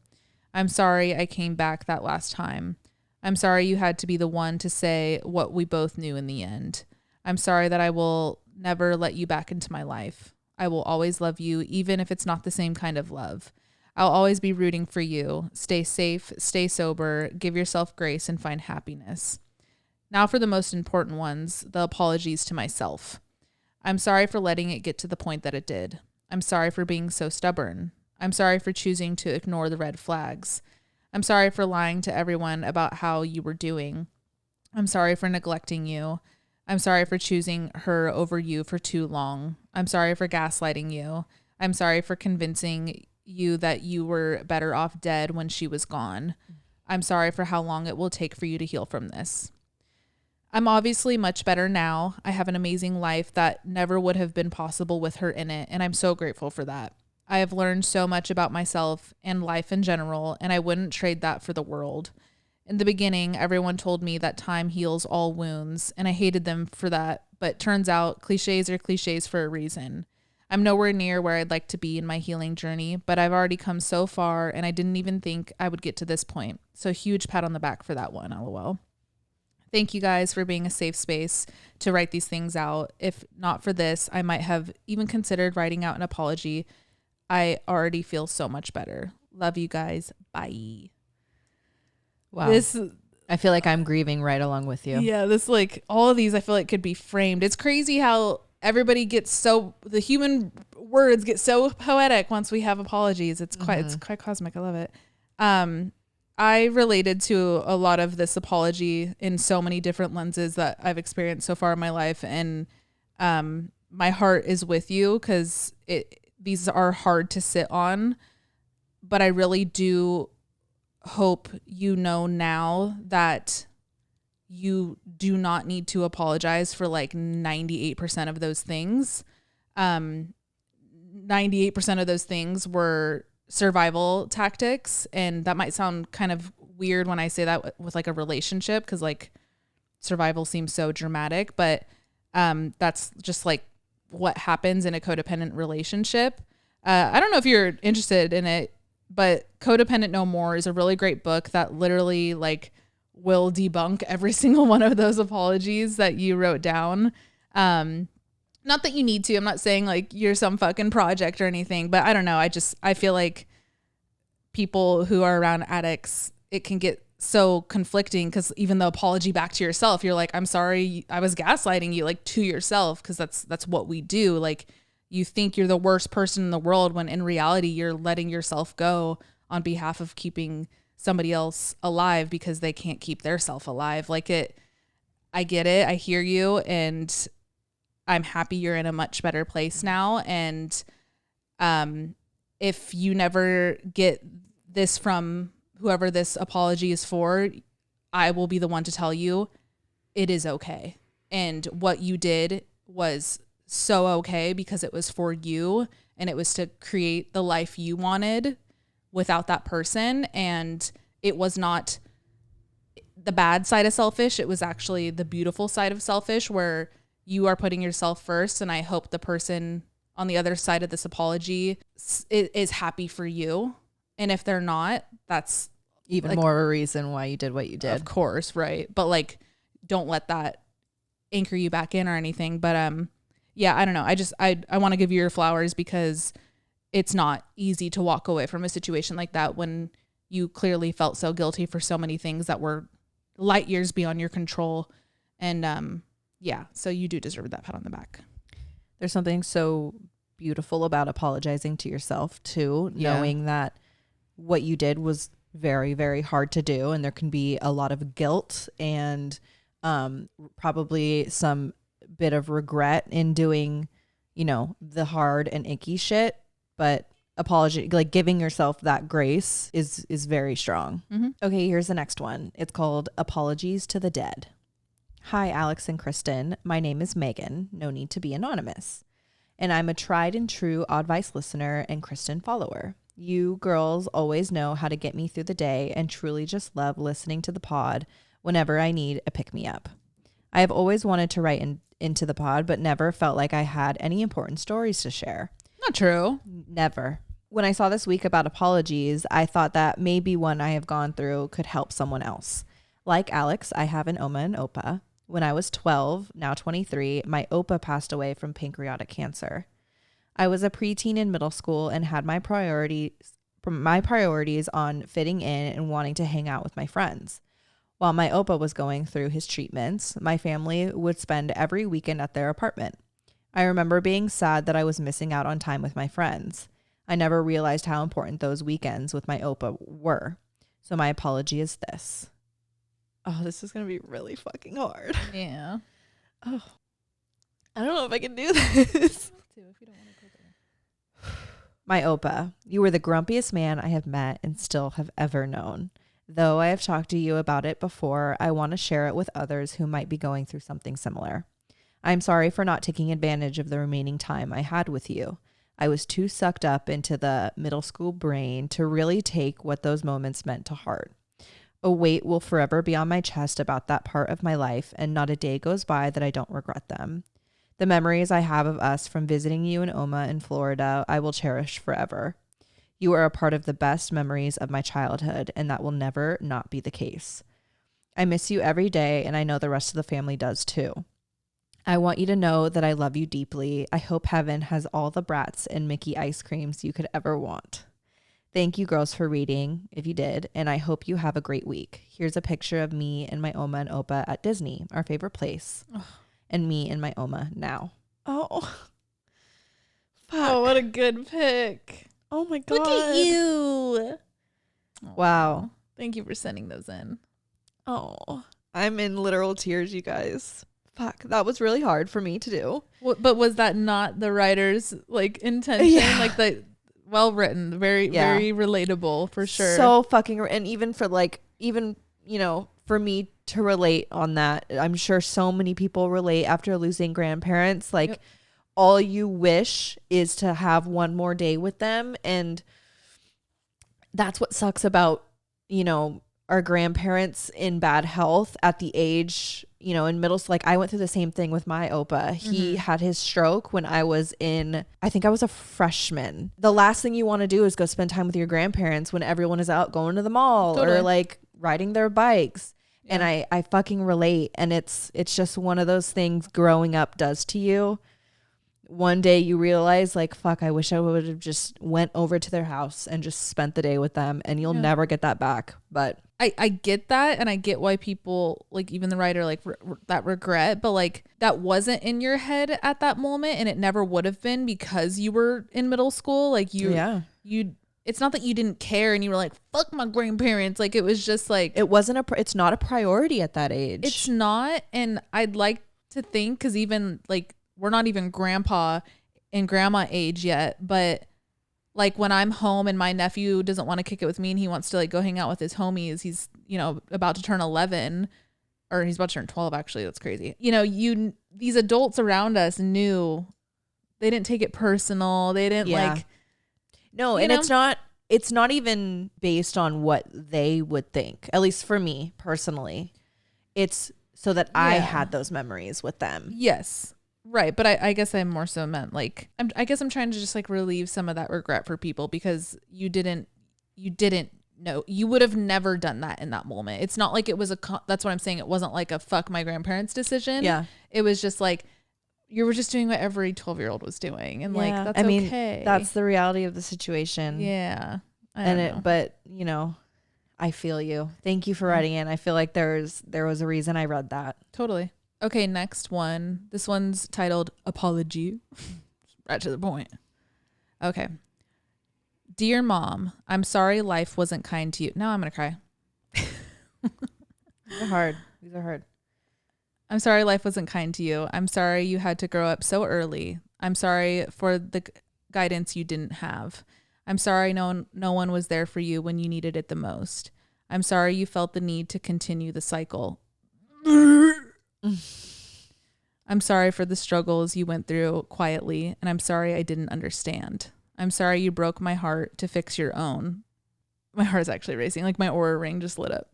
I'm sorry I came back that last time. I'm sorry you had to be the one to say what we both knew in the end. I'm sorry that I will never let you back into my life. I will always love you, even if it's not the same kind of love. I'll always be rooting for you. Stay safe, stay sober, give yourself grace, and find happiness. Now for the most important ones, the apologies to myself. I'm sorry for letting it get to the point that it did. I'm sorry for being so stubborn. I'm sorry for choosing to ignore the red flags. I'm sorry for lying to everyone about how you were doing. I'm sorry for neglecting you. I'm sorry for choosing her over you for too long. I'm sorry for gaslighting you. I'm sorry for convincing you that you were better off dead when she was gone. I'm sorry for how long it will take for you to heal from this. I'm obviously much better now. I have an amazing life that never would have been possible with her in it, and I'm so grateful for that. I have learned so much about myself and life in general, and I wouldn't trade that for the world. In the beginning, everyone told me that time heals all wounds, and I hated them for that, but turns out cliches are cliches for a reason. I'm nowhere near where I'd like to be in my healing journey, but I've already come so far, and I didn't even think I would get to this point. So huge pat on the back for that one, LOL. Thank you guys for being a safe space to write these things out. If not for this, I might have even considered writing out an apology. I already feel so much better. Love you guys. Bye. Wow. I feel like I'm grieving right along with you. Yeah, this like all of these I feel like could be framed. It's crazy how everybody gets so, the human words get so poetic once we have apologies. It's quite cosmic. I love it. I related to a lot of this apology in so many different lenses that I've experienced so far in my life. And my heart is with you because these are hard to sit on. But I really do hope you know now that you do not need to apologize for like 98% of those things. 98% of those things were survival tactics, and that might sound kind of weird when I say that with like a relationship because like survival seems so dramatic, but that's just like what happens in a codependent relationship. I don't know if you're interested in it, but Codependent No More is a really great book that literally like will debunk every single one of those apologies that you wrote down. Not that you need to. I'm not saying like you're some fucking project or anything, but I don't know. I feel like people who are around addicts, it can get so conflicting because even the apology back to yourself, you're like, I'm sorry, I was gaslighting you, like to yourself, because that's what we do. Like you think you're the worst person in the world when in reality you're letting yourself go on behalf of keeping somebody else alive because they can't keep their self alive. Like I get it. I hear you. And I'm happy you're in a much better place now. And if you never get this from whoever this apology is for, I will be the one to tell you it is okay. And what you did was so okay because it was for you and it was to create the life you wanted without that person. And it was not the bad side of selfish. It was actually the beautiful side of selfish, where you are putting yourself first. And I hope the person on the other side of this apology is happy for you. And if they're not, that's even like, more a reason why you did what you did. Of course, right? But like, don't let that anchor you back in or anything. But yeah, I don't know. I want to give you your flowers, because it's not easy to walk away from a situation like that when you clearly felt so guilty for so many things that were light years beyond your control. And yeah, so you do deserve that pat on the back. There's something so beautiful about apologizing to yourself too, knowing that what you did was very, very hard to do, and there can be a lot of guilt and probably some bit of regret in doing, you know, the hard and icky shit. But apology, like giving yourself that grace is very strong. Mm-hmm. Okay, here's the next one. It's called Apologies to the Dead. Hi, Alex and Kristen. My name is Megan. No need to be anonymous. And I'm a tried and true Oddvice listener and Kristen follower. You girls always know how to get me through the day, and truly just love listening to the pod whenever I need a pick-me-up. I have always wanted to write into the pod, but never felt like I had any important stories to share. Not true. Never. When I saw this week about apologies, I thought that maybe one I have gone through could help someone else. Like Alex, I have an Oma and Opa. When I was 12, now 23, my Opa passed away from pancreatic cancer. I was a preteen in middle school and had my priorities on fitting in and wanting to hang out with my friends. While my Opa was going through his treatments, my family would spend every weekend at their apartment. I remember being sad that I was missing out on time with my friends. I never realized how important those weekends with my Opa were. So my apology is this. Oh, this is going to be really fucking hard. Yeah. Oh, I don't know if I can do this. If you don't want to go there. My Opa, you were the grumpiest man I have met and still have ever known. Though I have talked to you about it before, I want to share it with others who might be going through something similar. I'm sorry for not taking advantage of the remaining time I had with you. I was too sucked up into the middle school brain to really take what those moments meant to heart. A weight will forever be on my chest about that part of my life, and not a day goes by that I don't regret them. The memories I have of us from visiting you in Oma in Florida, I will cherish forever. You are a part of the best memories of my childhood, and that will never not be the case. I miss you every day, and I know the rest of the family does too. I want you to know that I love you deeply. I hope heaven has all the brats and Mickey ice creams you could ever want. Thank you, girls, for reading, if you did, and I hope you have a great week. Here's a picture of me and my Oma and Opa at Disney, our favorite place, and me and my Oma now. Oh, fuck. Oh, what a good pic. Oh, my God. Look at you. Wow. Thank you for sending those in. Oh, I'm in literal tears, you guys. Fuck, that was really hard for me to do. But was that not the writer's like intention? Yeah. Like the well written, very relatable for sure. So fucking, and even for like, even, you know, for me to relate on that, I'm sure so many people relate after losing grandparents. Like all you wish is to have one more day with them. And that's what sucks about, you know, our grandparents in bad health at the age, you know, in middle school. Like I went through the same thing with my Opa. He had his stroke when I was I think I was a freshman. The last thing you want to do is go spend time with your grandparents when everyone is out going to the mall or like riding their bikes. Yeah. And I fucking relate. And it's just one of those things growing up does to you. One day you realize like, fuck, I wish I would have just went over to their house and just spent the day with them, and you'll never get that back. But I get that, and I get why people, like even the writer, like that regret, but like that wasn't in your head at that moment, and it never would have been because you were in middle school. Like it's not that you didn't care and you were like, fuck my grandparents. Like it was just like, it's not a priority at that age. It's not. And I'd like to think, cause even like, we're not even grandpa and grandma age yet, but like when I'm home and my nephew doesn't want to kick it with me and he wants to like go hang out with his homies, he's, you know, about to turn 11 or he's about to turn 12 actually. That's crazy. You know, these adults around us knew, they didn't take it personal. They didn't like. No, and it's not it's not even based on what they would think. At least for me personally, it's so that I had those memories with them. Yes. Right. But I guess I more so meant like, I guess I'm trying to just like relieve some of that regret for people because you didn't know, you would have never done that in that moment. It's not like it was that's what I'm saying. It wasn't like a fuck my grandparents decision. Yeah. It was just like, you were just doing what every 12-year-old was doing. And like, that's okay. That's the reality of the situation. Yeah. But you know, I feel you. Thank you for writing in. I feel like there was a reason I read that. Totally. Okay, next one. This one's titled Apology. Right to the point. Okay. Dear Mom, I'm sorry life wasn't kind to you. Now I'm going to cry. These are hard. I'm sorry life wasn't kind to you. I'm sorry you had to grow up so early. I'm sorry for the guidance you didn't have. I'm sorry no one was there for you when you needed it the most. I'm sorry you felt the need to continue the cycle. I'm sorry for the struggles you went through quietly, and I'm sorry I didn't understand. I'm sorry you broke my heart to fix your own. My heart's actually racing, like my Oura ring just lit up.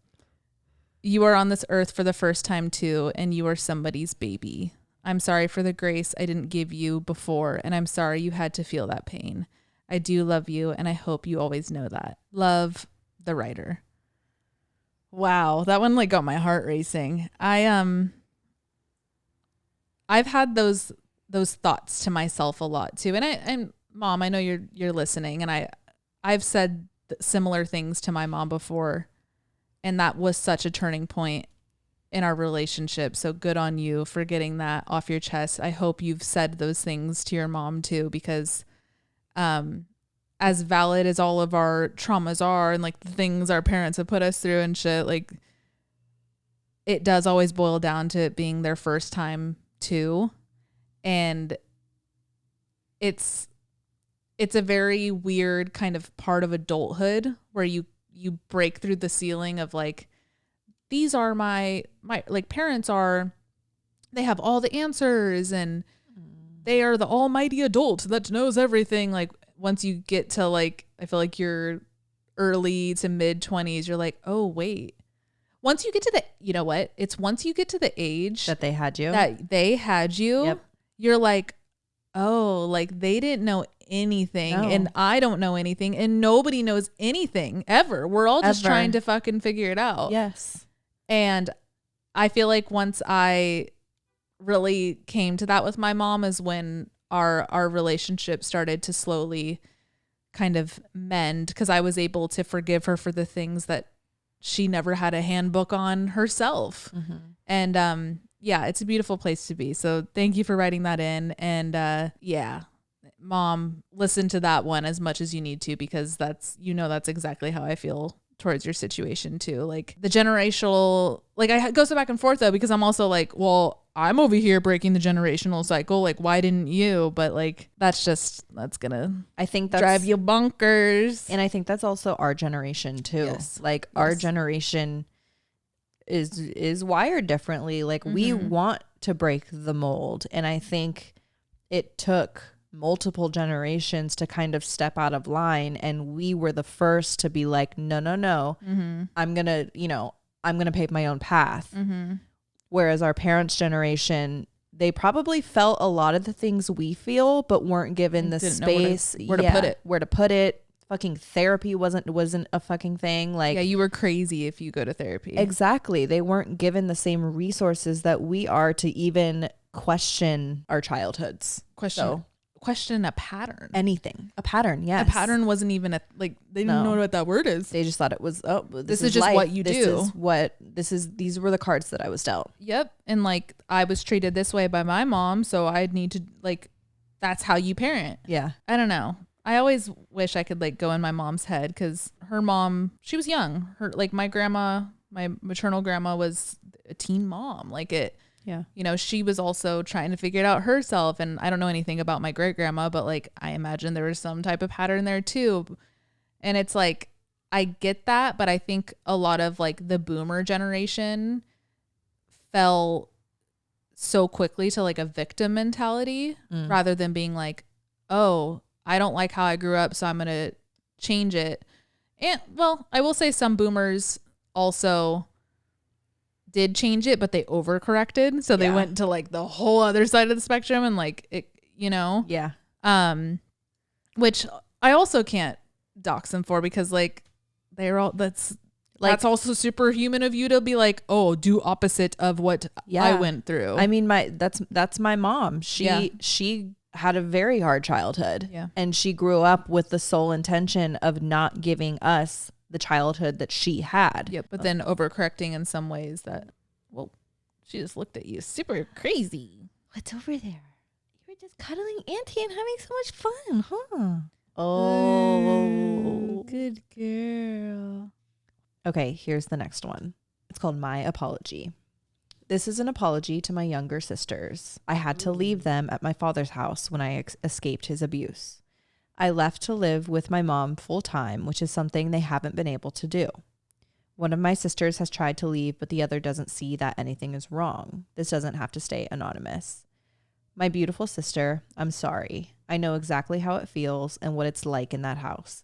You are on this earth for the first time too, and you are somebody's baby. I'm sorry for the grace I didn't give you before, and I'm sorry you had to feel that pain. I do love you, and I hope you always know that. Love, the writer. Wow, that one like got my heart racing. I've had those thoughts to myself a lot too, and Mom, I know you're listening, and I've said similar things to my mom before, and that was such a turning point in our relationship. So good on you for getting that off your chest. I hope you've said those things to your mom too, because as valid as all of our traumas are and like the things our parents have put us through and shit, like it does always boil down to it being their first time too. And it's a very weird kind of part of adulthood where you break through the ceiling of like, these are my like parents they have all the answers and they are the almighty adult that knows everything. Like once you get to like, I feel like you're early to mid 20s, you're like, oh wait, once you get to the, you know what? It's once you get to the age that they had you, yep. You're like, oh, like they didn't know anything and I don't know anything and nobody knows anything ever. We're all just trying to fucking figure it out. Yes. And I feel like once I really came to that with my mom is when our relationship started to slowly kind of mend, because I was able to forgive her for the things that she never had a handbook on herself. Mm-hmm. And yeah, it's a beautiful place to be. So thank you for writing that in. And yeah, Mom, listen to that one as much as you need to, because that's exactly how I feel towards your situation too. Like the generational, like I go so back and forth though, because I'm also like, well, I'm over here breaking the generational cycle. Like, why didn't you? But like, that's gonna, I think that's drive you bonkers. And I think that's also our generation too. Yes. Like our generation is wired differently. Like we want to break the mold. And I think it took multiple generations to kind of step out of line, and we were the first to be like, no, I'm gonna pave my own path. Whereas our parents' generation, they probably felt a lot of the things we feel, but weren't given the space where to put it. Fucking therapy wasn't a fucking thing. Like, yeah, you were crazy if you go to therapy. Exactly. They weren't given the same resources that we are to even question our childhoods. Question a pattern. Anything. A pattern, yes. A pattern wasn't even they didn't know what that word is. They just thought it was, this is just life. What you do. These were the cards that I was dealt. Yep. And like, I was treated this way by my mom, so I'd need to, like, that's how you parent. Yeah. I don't know. I always wish I could like go in my mom's head, because her mom, she was young. Her, like my maternal grandma was a teen mom. Like she was also trying to figure it out herself. And I don't know anything about my great grandma, but like, I imagine there was some type of pattern there too. And it's like, I get that, but I think a lot of like the boomer generation fell so quickly to like a victim mentality rather than being like, oh, I don't like how I grew up, so I'm going to change it. And well, I will say some boomers also did change it, but they overcorrected. So they went to like the whole other side of the spectrum and like it, you know? Yeah. Which I also can't dox them for because like they're all that's also superhuman of you to be like, oh, do opposite of what I went through. I mean, that's my mom. She had a very hard childhood. Yeah. And she grew up with the sole intention of not giving us the childhood that she had. Yep. But then overcorrecting in some ways that, well, she just looked at you super crazy. What's over there? You were just cuddling Auntie and having so much fun, huh? Oh, good girl. Okay, here's the next one. It's called My Apology. This is an apology to my younger sisters. I had to leave them at my father's house when I escaped his abuse. I left to live with my mom full time, which is something they haven't been able to do. One of my sisters has tried to leave, but the other doesn't see that anything is wrong. This doesn't have to stay anonymous. My beautiful sister, I'm sorry. I know exactly how it feels and what it's like in that house.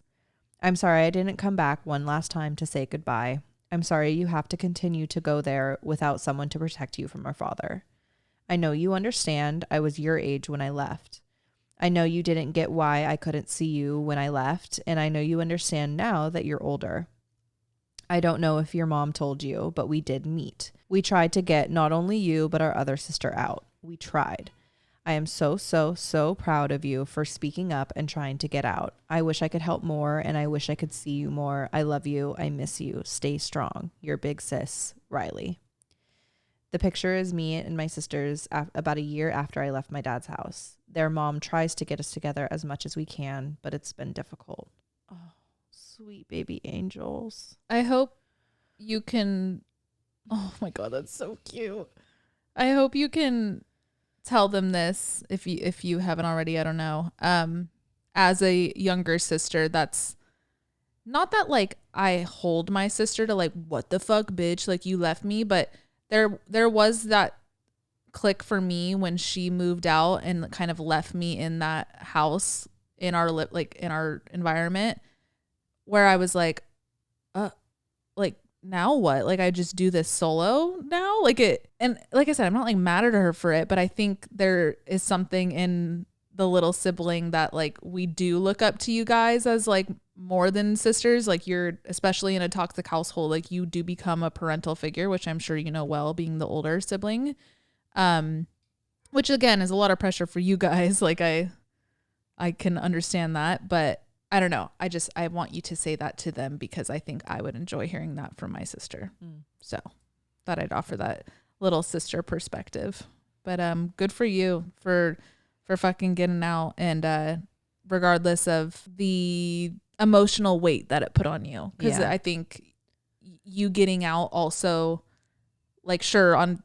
I'm sorry I didn't come back one last time to say goodbye. I'm sorry you have to continue to go there without someone to protect you from our father. I know you understand. I was your age when I left. I know you didn't get why I couldn't see you when I left, and I know you understand now that you're older. I don't know if your mom told you, but we did meet. We tried to get not only you, but our other sister out. We tried. I am so proud of you for speaking up and trying to get out. I wish I could help more, and I wish I could see you more. I love you. I miss you. Stay strong. Your big sis, Riley. The picture is me and my sisters about a year after I left my dad's house. Their mom tries to get us together as much as we can, but it's been difficult. Oh, sweet baby angels. I hope you can... Oh my God, that's so cute. I hope you can tell them this if you haven't already. I don't know. As a younger sister, that's not that like I hold my sister to like, what the fuck, bitch, like you left me, but there was that click for me when she moved out and kind of left me in that house in our in our environment where I was like now what? Like I just do this solo now? Like it, and like I said, I'm not like mad at her for it, but I think there is something in the little sibling that like we do look up to you guys as like more than sisters. Like you're, especially in a toxic household, like you do become a parental figure, which I'm sure you know well, being the older sibling. Which again is a lot of pressure for you guys. Like I can understand that, but I don't know. I want you to say that to them because I think I would enjoy hearing that from my sister. So thought I'd offer that little sister perspective, but good for you for fucking getting out, and regardless of the emotional weight that it put on you, because I think you getting out also, like, sure, on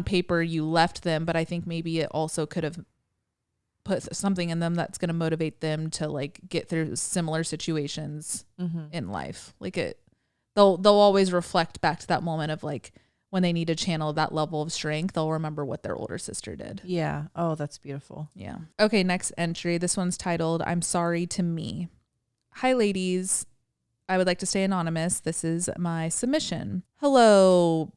paper you left them, but I think maybe it also could have put something in them that's going to motivate them to like get through similar situations in life. Like they'll always reflect back to that moment of like when they need to channel that level of strength, they'll remember what their older sister did. Yeah. Oh, that's beautiful. Yeah. Okay. Next entry. This one's titled, I'm sorry to me. Hi, ladies. I would like to stay anonymous. This is my submission. Hello,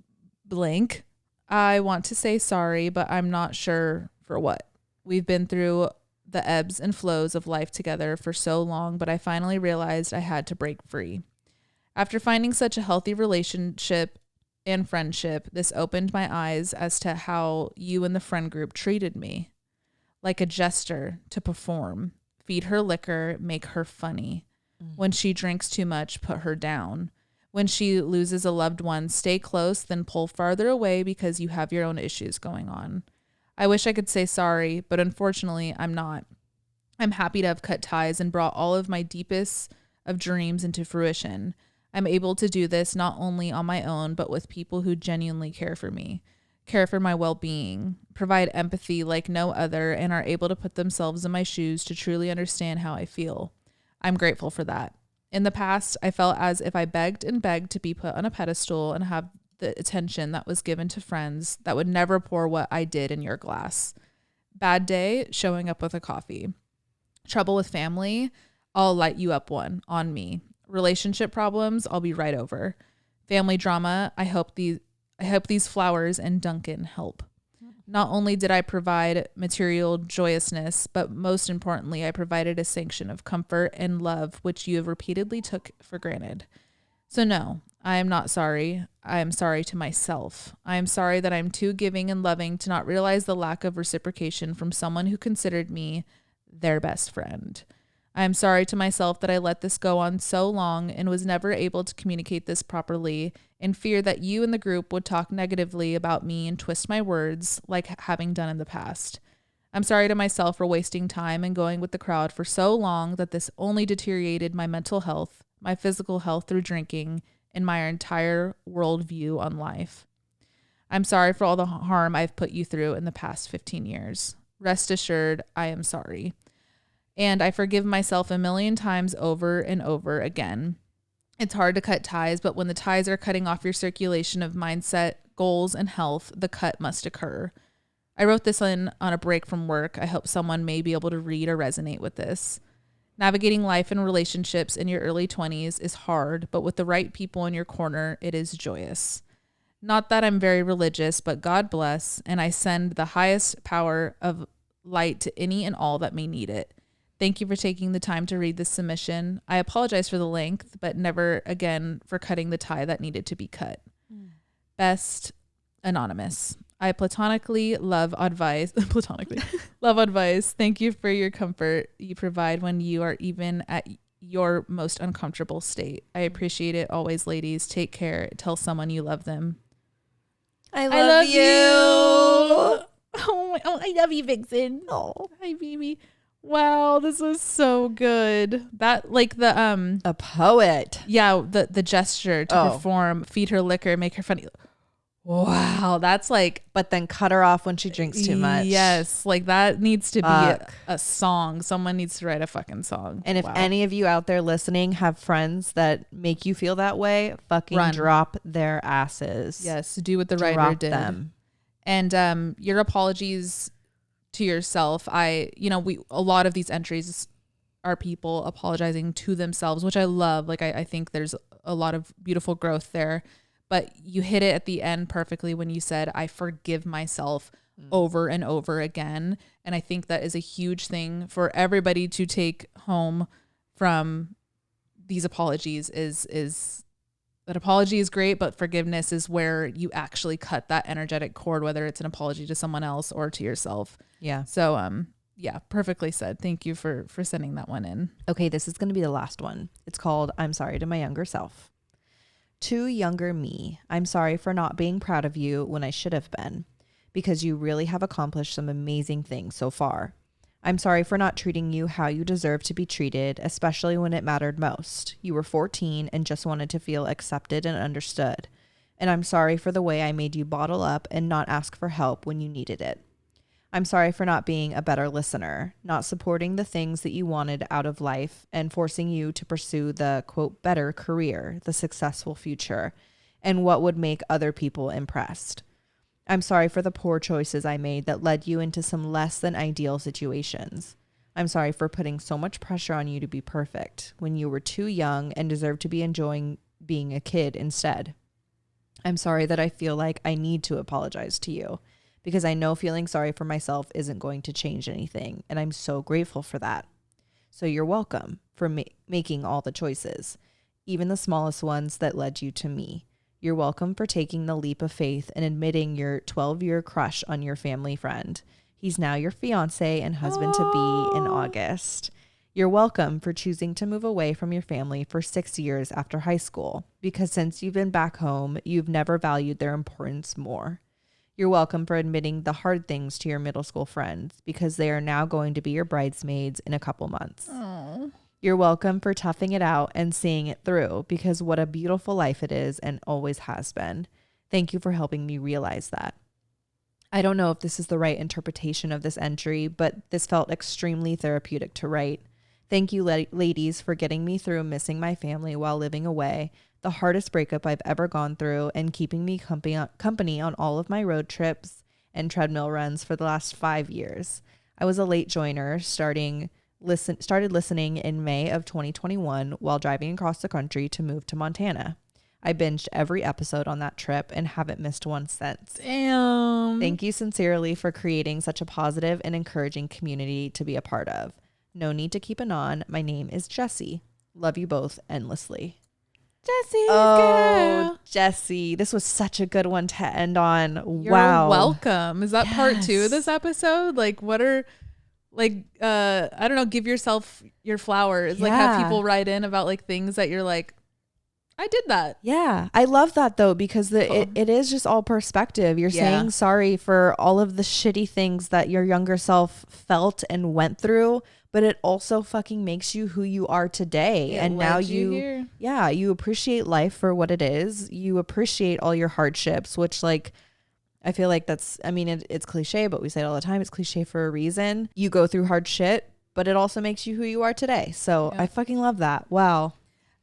blank. I want to say sorry, but I'm not sure for what. We've been through the ebbs and flows of life together for so long, but I finally realized I had to break free. After finding such a healthy relationship and friendship, this opened my eyes as to how you and the friend group treated me. Like a jester to perform, feed her liquor, make her funny. When she drinks too much, put her down. When she loses a loved one, stay close, then pull farther away because you have your own issues going on. I wish I could say sorry, but unfortunately, I'm not. I'm happy to have cut ties and brought all of my deepest of dreams into fruition. I'm able to do this not only on my own, but with people who genuinely care for me, care for my well-being, provide empathy like no other, and are able to put themselves in my shoes to truly understand how I feel. I'm grateful for that. In the past, I felt as if I begged and begged to be put on a pedestal and have the attention that was given to friends that would never pour what I did in your glass. Bad day, showing up with a coffee. Trouble with family, I'll light you up one on me. Relationship problems, I'll be right over. Family drama, I hope these flowers and Duncan help. Not only did I provide material joyousness, but most importantly, I provided a sanction of comfort and love, which you have repeatedly took for granted. So no, I am not sorry. I am sorry to myself. I am sorry that I'm too giving and loving to not realize the lack of reciprocation from someone who considered me their best friend. I am sorry to myself that I let this go on so long and was never able to communicate this properly, in fear that you and the group would talk negatively about me and twist my words like having done in the past. I'm sorry to myself for wasting time and going with the crowd for so long that this only deteriorated my mental health, my physical health through drinking, and my entire worldview on life. I'm sorry for all the harm I've put you through in the past 15 years. Rest assured, I am sorry. And I forgive myself a million times over and over again. It's hard to cut ties, but when the ties are cutting off your circulation of mindset, goals, and health, the cut must occur. I wrote this on a break from work. I hope someone may be able to read or resonate with this. Navigating life and relationships in your early 20s is hard, but with the right people in your corner, it is joyous. Not that I'm very religious, but God bless, and I send the highest power of light to any and all that may need it. Thank you for taking the time to read this submission. I apologize for the length, but never again for cutting the tie that needed to be cut. Best, Anonymous. I platonically love Oddvice. Love Oddvice. Thank you for your comfort you provide when you are even at your most uncomfortable state. I appreciate it always, ladies. Take care. Tell someone you love them. I love you. Oh, I love you, Vixen. Oh, hi, baby. Wow, this was so good. That like the a poet. Yeah, the gesture to perform, feed her liquor, make her funny. Wow, that's like, but then cut her off when she drinks too much. Yes, like that needs to be a song. Someone needs to write a fucking song. And if any of you out there listening have friends that make you feel that way, fucking drop their asses. Yes, do what the writer did. Them. And your apologies to yourself. A lot of these entries are people apologizing to themselves, which I love. Like I think there's a lot of beautiful growth there. But you hit it at the end perfectly when you said, I forgive myself over and over again. And I think that is a huge thing for everybody to take home from these apologies is that apology is great, but forgiveness is where you actually cut that energetic cord, whether it's an apology to someone else or to yourself. Yeah. So, yeah, perfectly said. Thank you for sending that one in. Okay, this is going to be the last one. It's called I'm Sorry to My Younger Self. To younger me, I'm sorry for not being proud of you when I should have been, because you really have accomplished some amazing things so far. I'm sorry for not treating you how you deserve to be treated, especially when it mattered most. You were 14 and just wanted to feel accepted and understood. And I'm sorry for the way I made you bottle up and not ask for help when you needed it. I'm sorry for not being a better listener, not supporting the things that you wanted out of life and forcing you to pursue the, quote, better career, the successful future, and what would make other people impressed. I'm sorry for the poor choices I made that led you into some less than ideal situations. I'm sorry for putting so much pressure on you to be perfect when you were too young and deserved to be enjoying being a kid instead. I'm sorry that I feel like I need to apologize to you, because I know feeling sorry for myself isn't going to change anything, and I'm so grateful for that. So you're welcome for making all the choices, even the smallest ones that led you to me. You're welcome for taking the leap of faith and admitting your 12-year crush on your family friend. He's now your fiance and husband-to-be in August. You're welcome for choosing to move away from your family for 6 years after high school, because since you've been back home, you've never valued their importance more. You're welcome for admitting the hard things to your middle school friends, because they are now going to be your bridesmaids in a couple months. Aww. You're welcome for toughing it out and seeing it through, because what a beautiful life it is and always has been. Thank you for helping me realize that. I don't know if this is the right interpretation of this entry, but this felt extremely therapeutic to write. Thank you, ladies, for getting me through missing my family while living away, the hardest breakup I've ever gone through, and keeping me company on all of my road trips and treadmill runs for the last 5 years. I was a late joiner, starting started listening in May of 2021 while driving across the country to move to Montana. I binged every episode on that trip and haven't missed one since. Damn. Thank you sincerely for creating such a positive and encouraging community to be a part of. No need to keep it on. My name is Jessie. Love you both endlessly. Jessie, girl. Jessie, this was such a good one to end on. You're wow. welcome. Is that part 2 of this episode? Like, what are, like, I don't know, give yourself your flowers. Like, have people write in about, like, things that you're like, I did that. Yeah. I love that, though, because it is just all perspective. You're saying sorry for all of the shitty things that your younger self felt and went through, but it also fucking makes you who you are today. And now you appreciate life for what it is. You appreciate all your hardships, which, like, I feel like that's, I mean, it's cliche, but we say it all the time. It's cliche for a reason. You go through hard shit, but it also makes you who you are today. So I fucking love that. Wow.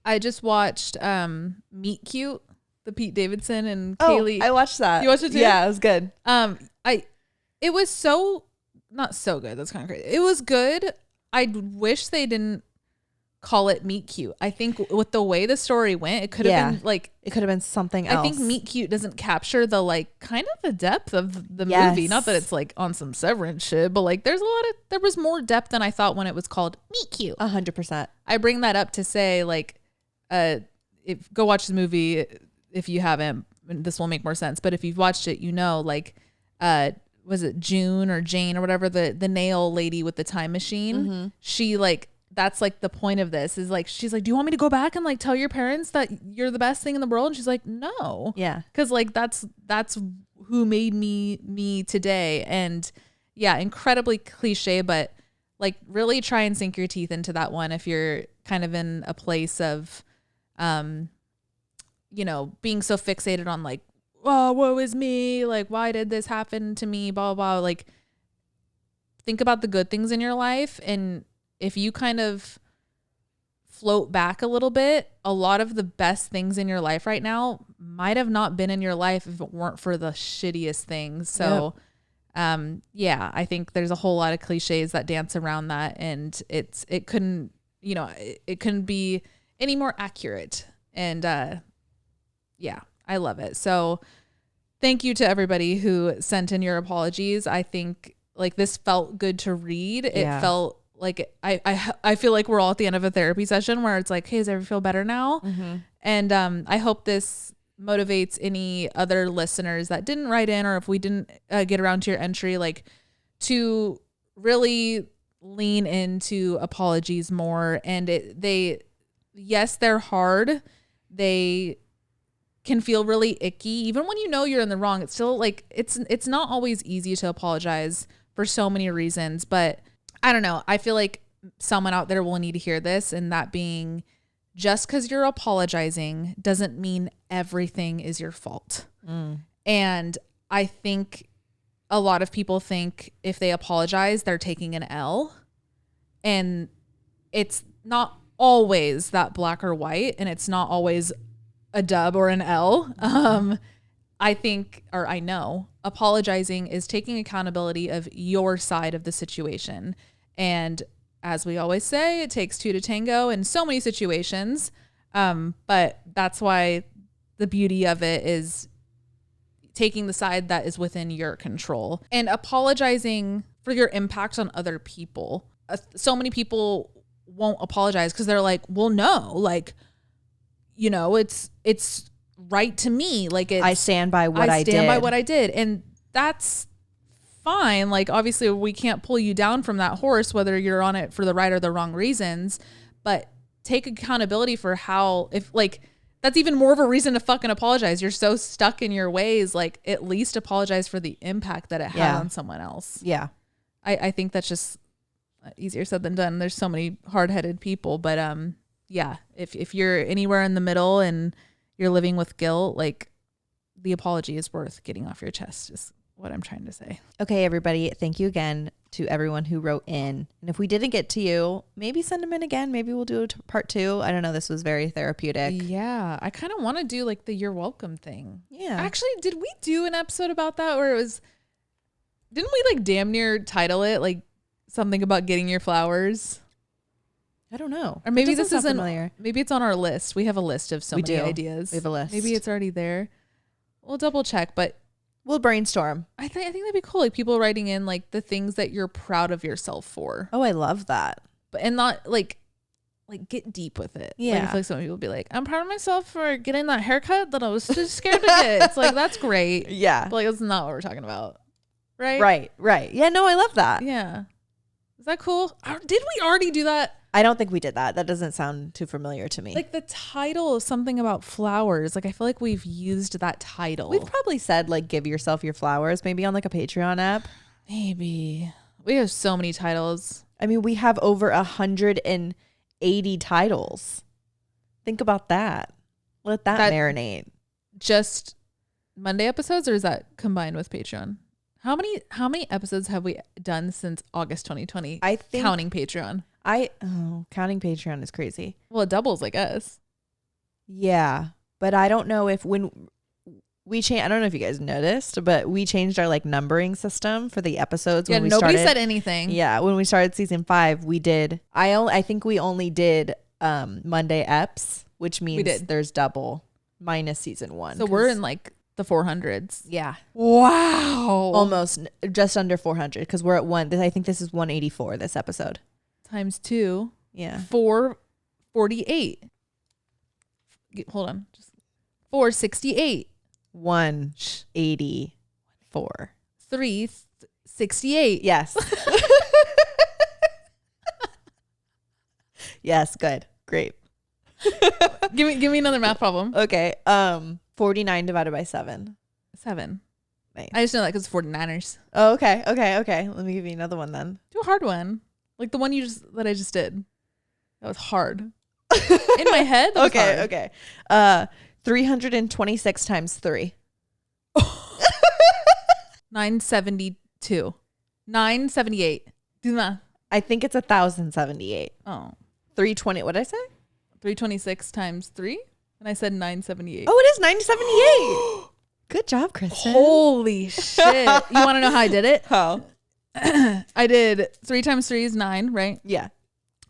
I just watched Meet Cute, the Pete Davidson and Kaylee. I watched that. You watched it too? Yeah, it was good. It was not so good. That's kind of crazy. It was good. I wish they didn't call it Meet Cute. I think with the way the story went, it could have been like, it could have been something else. I think Meet Cute doesn't capture the, like, kind of the depth of the movie. Not that it's like on some Severance shit, but like there was more depth than I thought when it was called Meet Cute. 100%. I bring that up to say, like, go watch the movie if you haven't. This will make more sense. But if you've watched it, you know, like, was it June or Jane or whatever, the nail lady with the time machine? Mm-hmm. She, like, that's like the point of this is, like, she's like, do you want me to go back and, like, tell your parents that you're the best thing in the world? And she's like, no. Yeah. Because, like, that's who made me today. And yeah, incredibly cliche, but, like, really try and sink your teeth into that one if you're kind of in a place of you know, being so fixated on, like, oh, woe is me, like, why did this happen to me, blah, blah, blah. Like, think about the good things in your life, and if you kind of float back a little bit, a lot of the best things in your life right now might have not been in your life if it weren't for the shittiest things. So yeah, I think there's a whole lot of cliches that dance around that, and it couldn't, you know, it couldn't be any more accurate. And yeah, I love it. So thank you to everybody who sent in your apologies. I think, like, this felt good to read. It felt like I feel like we're all at the end of a therapy session where it's like, hey, does everyone feel better now? Mm-hmm. And I hope this motivates any other listeners that didn't write in, or if we didn't get around to your entry, like, to really lean into apologies more. And yes, they're hard. They can feel really icky. Even when you know you're in the wrong, it's still, like, it's not always easy to apologize for so many reasons. But I don't know. I feel like someone out there will need to hear this, and that being, just because you're apologizing doesn't mean everything is your fault. And I think a lot of people think if they apologize, they're taking an L, and it's not always that black or white, and it's not always a dub or an L. I think, or I know, apologizing is taking accountability of your side of the situation. And as we always say, it takes two to tango in so many situations. But that's why the beauty of it is taking the side that is within your control and apologizing for your impact on other people. So many people won't apologize because they're like, well, no, like, you know, it's right to me. Like, I stand by what I did. I stand by what I did. And that's fine. Like, obviously we can't pull you down from that horse, whether you're on it for the right or the wrong reasons, but take accountability for how, if, like, that's even more of a reason to fucking apologize. You're so stuck in your ways. Like, at least apologize for the impact that it had on someone else. Yeah. I think that's just easier said than done. There's so many hard-headed people, but yeah, if you're anywhere in the middle and you're living with guilt, like, the apology is worth getting off your chest, is what I'm trying to say. Okay, everybody, thank you again to everyone who wrote in. And if we didn't get to you, maybe send them in again. Maybe we'll do part 2. I don't know. This was very therapeutic. Yeah, I kind of want to do, like, the you're welcome thing. Yeah. Actually, did we do an episode about that where it was, didn't we, like, damn near title it, like, something about getting your flowers? I don't know. Or maybe It doesn't this sound isn't familiar. Maybe it's on our list. We have a list of so many ideas. We have a list. Maybe it's already there. We'll double check, but we'll brainstorm. I think that'd be cool. Like people writing in like the things that you're proud of yourself for. Oh, I love that. But and not like get deep with it. Yeah. Like I feel like some people be like, I'm proud of myself for getting that haircut that I was too scared to get. It's like that's great. Yeah. But like that's not what we're talking about. Right? Right. Yeah, no, I love that. Yeah. Is that cool? Did we already do that? I don't think we did that. That doesn't sound too familiar to me. Like the title is something about flowers. Like I feel like we've used that title. We've probably said like give yourself your flowers maybe on like a Patreon app. Maybe. We have so many titles. I mean, we have over 180 titles. Think about that. Let that marinate. Just Monday episodes, or is that combined with Patreon? How many episodes have we done since August 2020? I think counting Patreon. Counting Patreon is crazy. Well, it doubles, I guess. Yeah, but I don't know if when we change. I don't know if you guys noticed, but we changed our like numbering system for the episodes. Yeah, when we nobody started, said anything. Yeah, when we started season 5, we did. I think we only did Monday eps, which means there's double minus season 1. So we're in like the 400s. Yeah. Wow. Almost just under 400 because we're at 1. I think this is 184 this episode. Times 2. Yeah. 448. Hold on. Just 468. 184. 368. Yes. Yes, good. Great. Give me another math problem. Okay. 49 divided by 7. 7. Nice. I just know that because 49ers. Oh, okay. Let me give you another one then. Do a hard one. Like the one that I just did. That was hard. In my head, that was hard. Okay. 326 times 3. 972. 978. Do the math. I think it's 1,078. Oh. 320. What did I say? 326 times 3? And I said 978. Oh, it is 978. Good job, Kristen. Holy shit. You want to know how I did it? How? I did 3 times 3 is 9, right? Yeah.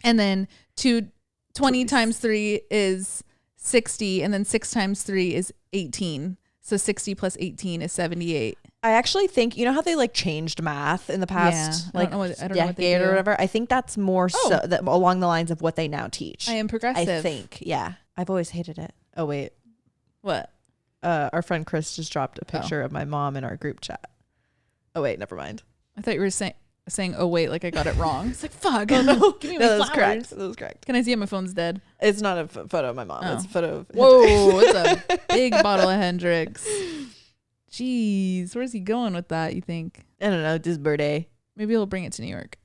And then 20 times 3 is 60. And then 6 times 3 is 18. So 60 plus 18 is 78. I actually think, you know how they like changed math in the past? Yeah. Like I don't know what they do. or whatever. I think that's more so that along the lines of what they now teach. I am progressive. I think. Yeah. I've always hated it. Oh, wait. What? Our friend Chris just dropped a picture of my mom in our group chat. Oh, wait. Never mind. I thought you were saying, oh, wait, like I got it wrong. It's like, fuck. Oh, no. Give me my that was flowers. correct. That was correct. Can I see it? My phone's dead. It's not a photo of my mom. It's a photo of... Whoa. It's a big bottle of Hendrix. Jeez. Where's he going with that, you think? I don't know. This birthday. Maybe he'll bring it to New York.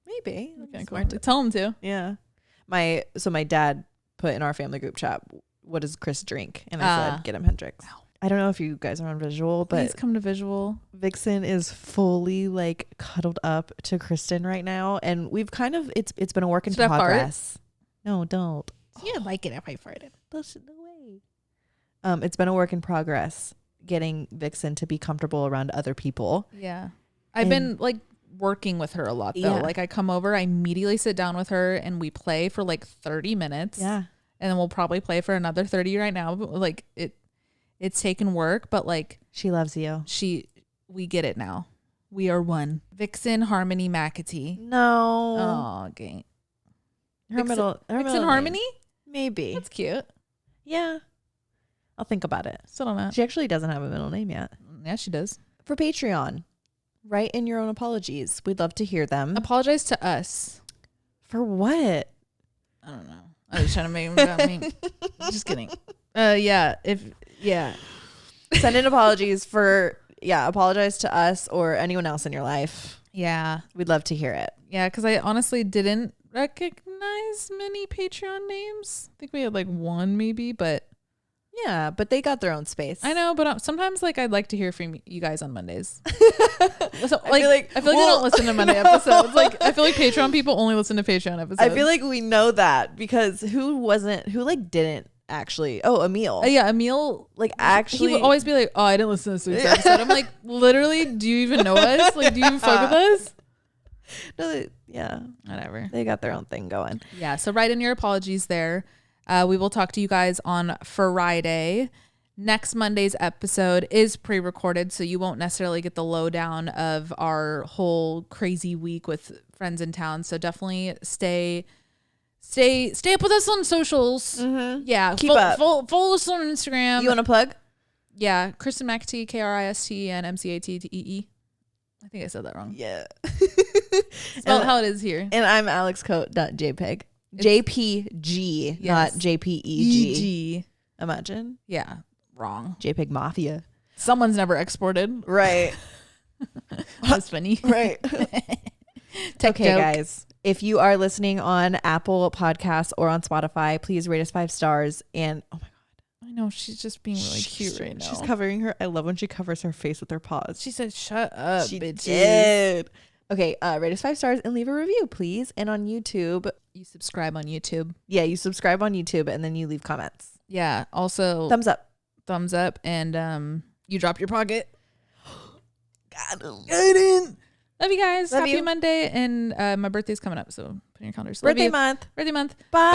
Maybe. Okay, cool. Tell him to. Yeah. My dad put in our family group chat, what does Chris drink? And I said, get him Hendrix. Wow. I don't know if you guys are on visual, but please come to visual. Vixen is fully like cuddled up to Kristen right now. And we've kind of, it's been a work in progress. No, don't. You like it if I farted. Listen, no way. It's been a work in progress getting Vixen to be comfortable around other people. Yeah. I've been like working with her a lot though. Yeah. Like I come over, I immediately sit down with her and we play for like 30 minutes. Yeah. And then we'll probably play for another 30 right now. But like it's taken work, but like she loves you. We get it now. We are one. Vixen Harmony McAtee. No. Oh, okay. Vixen Harmony? Maybe. That's cute. Yeah. I'll think about it. Still don't know. She actually doesn't have a middle name yet. Yeah, she does. For Patreon, write in your own apologies. We'd love to hear them. Apologize to us. For what? I don't know. I was trying to make them about me. Just kidding. Yeah. Send in apologies for, apologize to us or anyone else in your life. Yeah. We'd love to hear it. Yeah, because I honestly didn't recognize many Patreon names. I think we had like one maybe, but. Yeah, but they got their own space. I know, but sometimes like I'd like to hear from you guys on Mondays. So, I feel like they don't listen to Monday episodes. Like I feel like Patreon people only listen to Patreon episodes. I feel like we know that because who didn't actually? Oh, Emil. Yeah, Emil. Like actually, he would always be like, "Oh, I didn't listen to this week's episode." I'm like, literally, do you even know us? Like, do you even fuck with us? No, yeah, whatever. they got their own thing going. Yeah. So write in your apologies there. We will talk to you guys on Friday. Next Monday's episode is pre-recorded, so you won't necessarily get the lowdown of our whole crazy week with friends in town. So definitely stay up with us on socials. Mm-hmm. Yeah, Keep up. Follow us on Instagram. You want to plug? Yeah, Kristen McAtee, Kristen and MCATTEE. I think I said that wrong. Yeah. Spell it how it is here. And I'm alexcoat.jpg. JPG, Yes. not JPEG. EG. Imagine. Yeah, wrong. JPEG Mafia. Someone's never exported. Right. That's funny. Right. Tech Okay, joke. guys. If you are listening on Apple Podcasts or on Spotify, please rate us 5 stars. And oh my God, I know she's just being really cute right now. she's covering her. I love when she covers her face with her paws. She said, "Shut up, She bitches." did. Okay, rate us 5 stars and leave a review, please. And on YouTube, You subscribe on YouTube. yeah, you subscribe on YouTube and then you leave comments. Yeah. Also, Thumbs up. thumbs up, and you drop your pocket. God, Love you guys. Love Happy you. Monday, and my birthday's coming up, so put in your calendars. Love birthday you. month. Birthday month. Bye.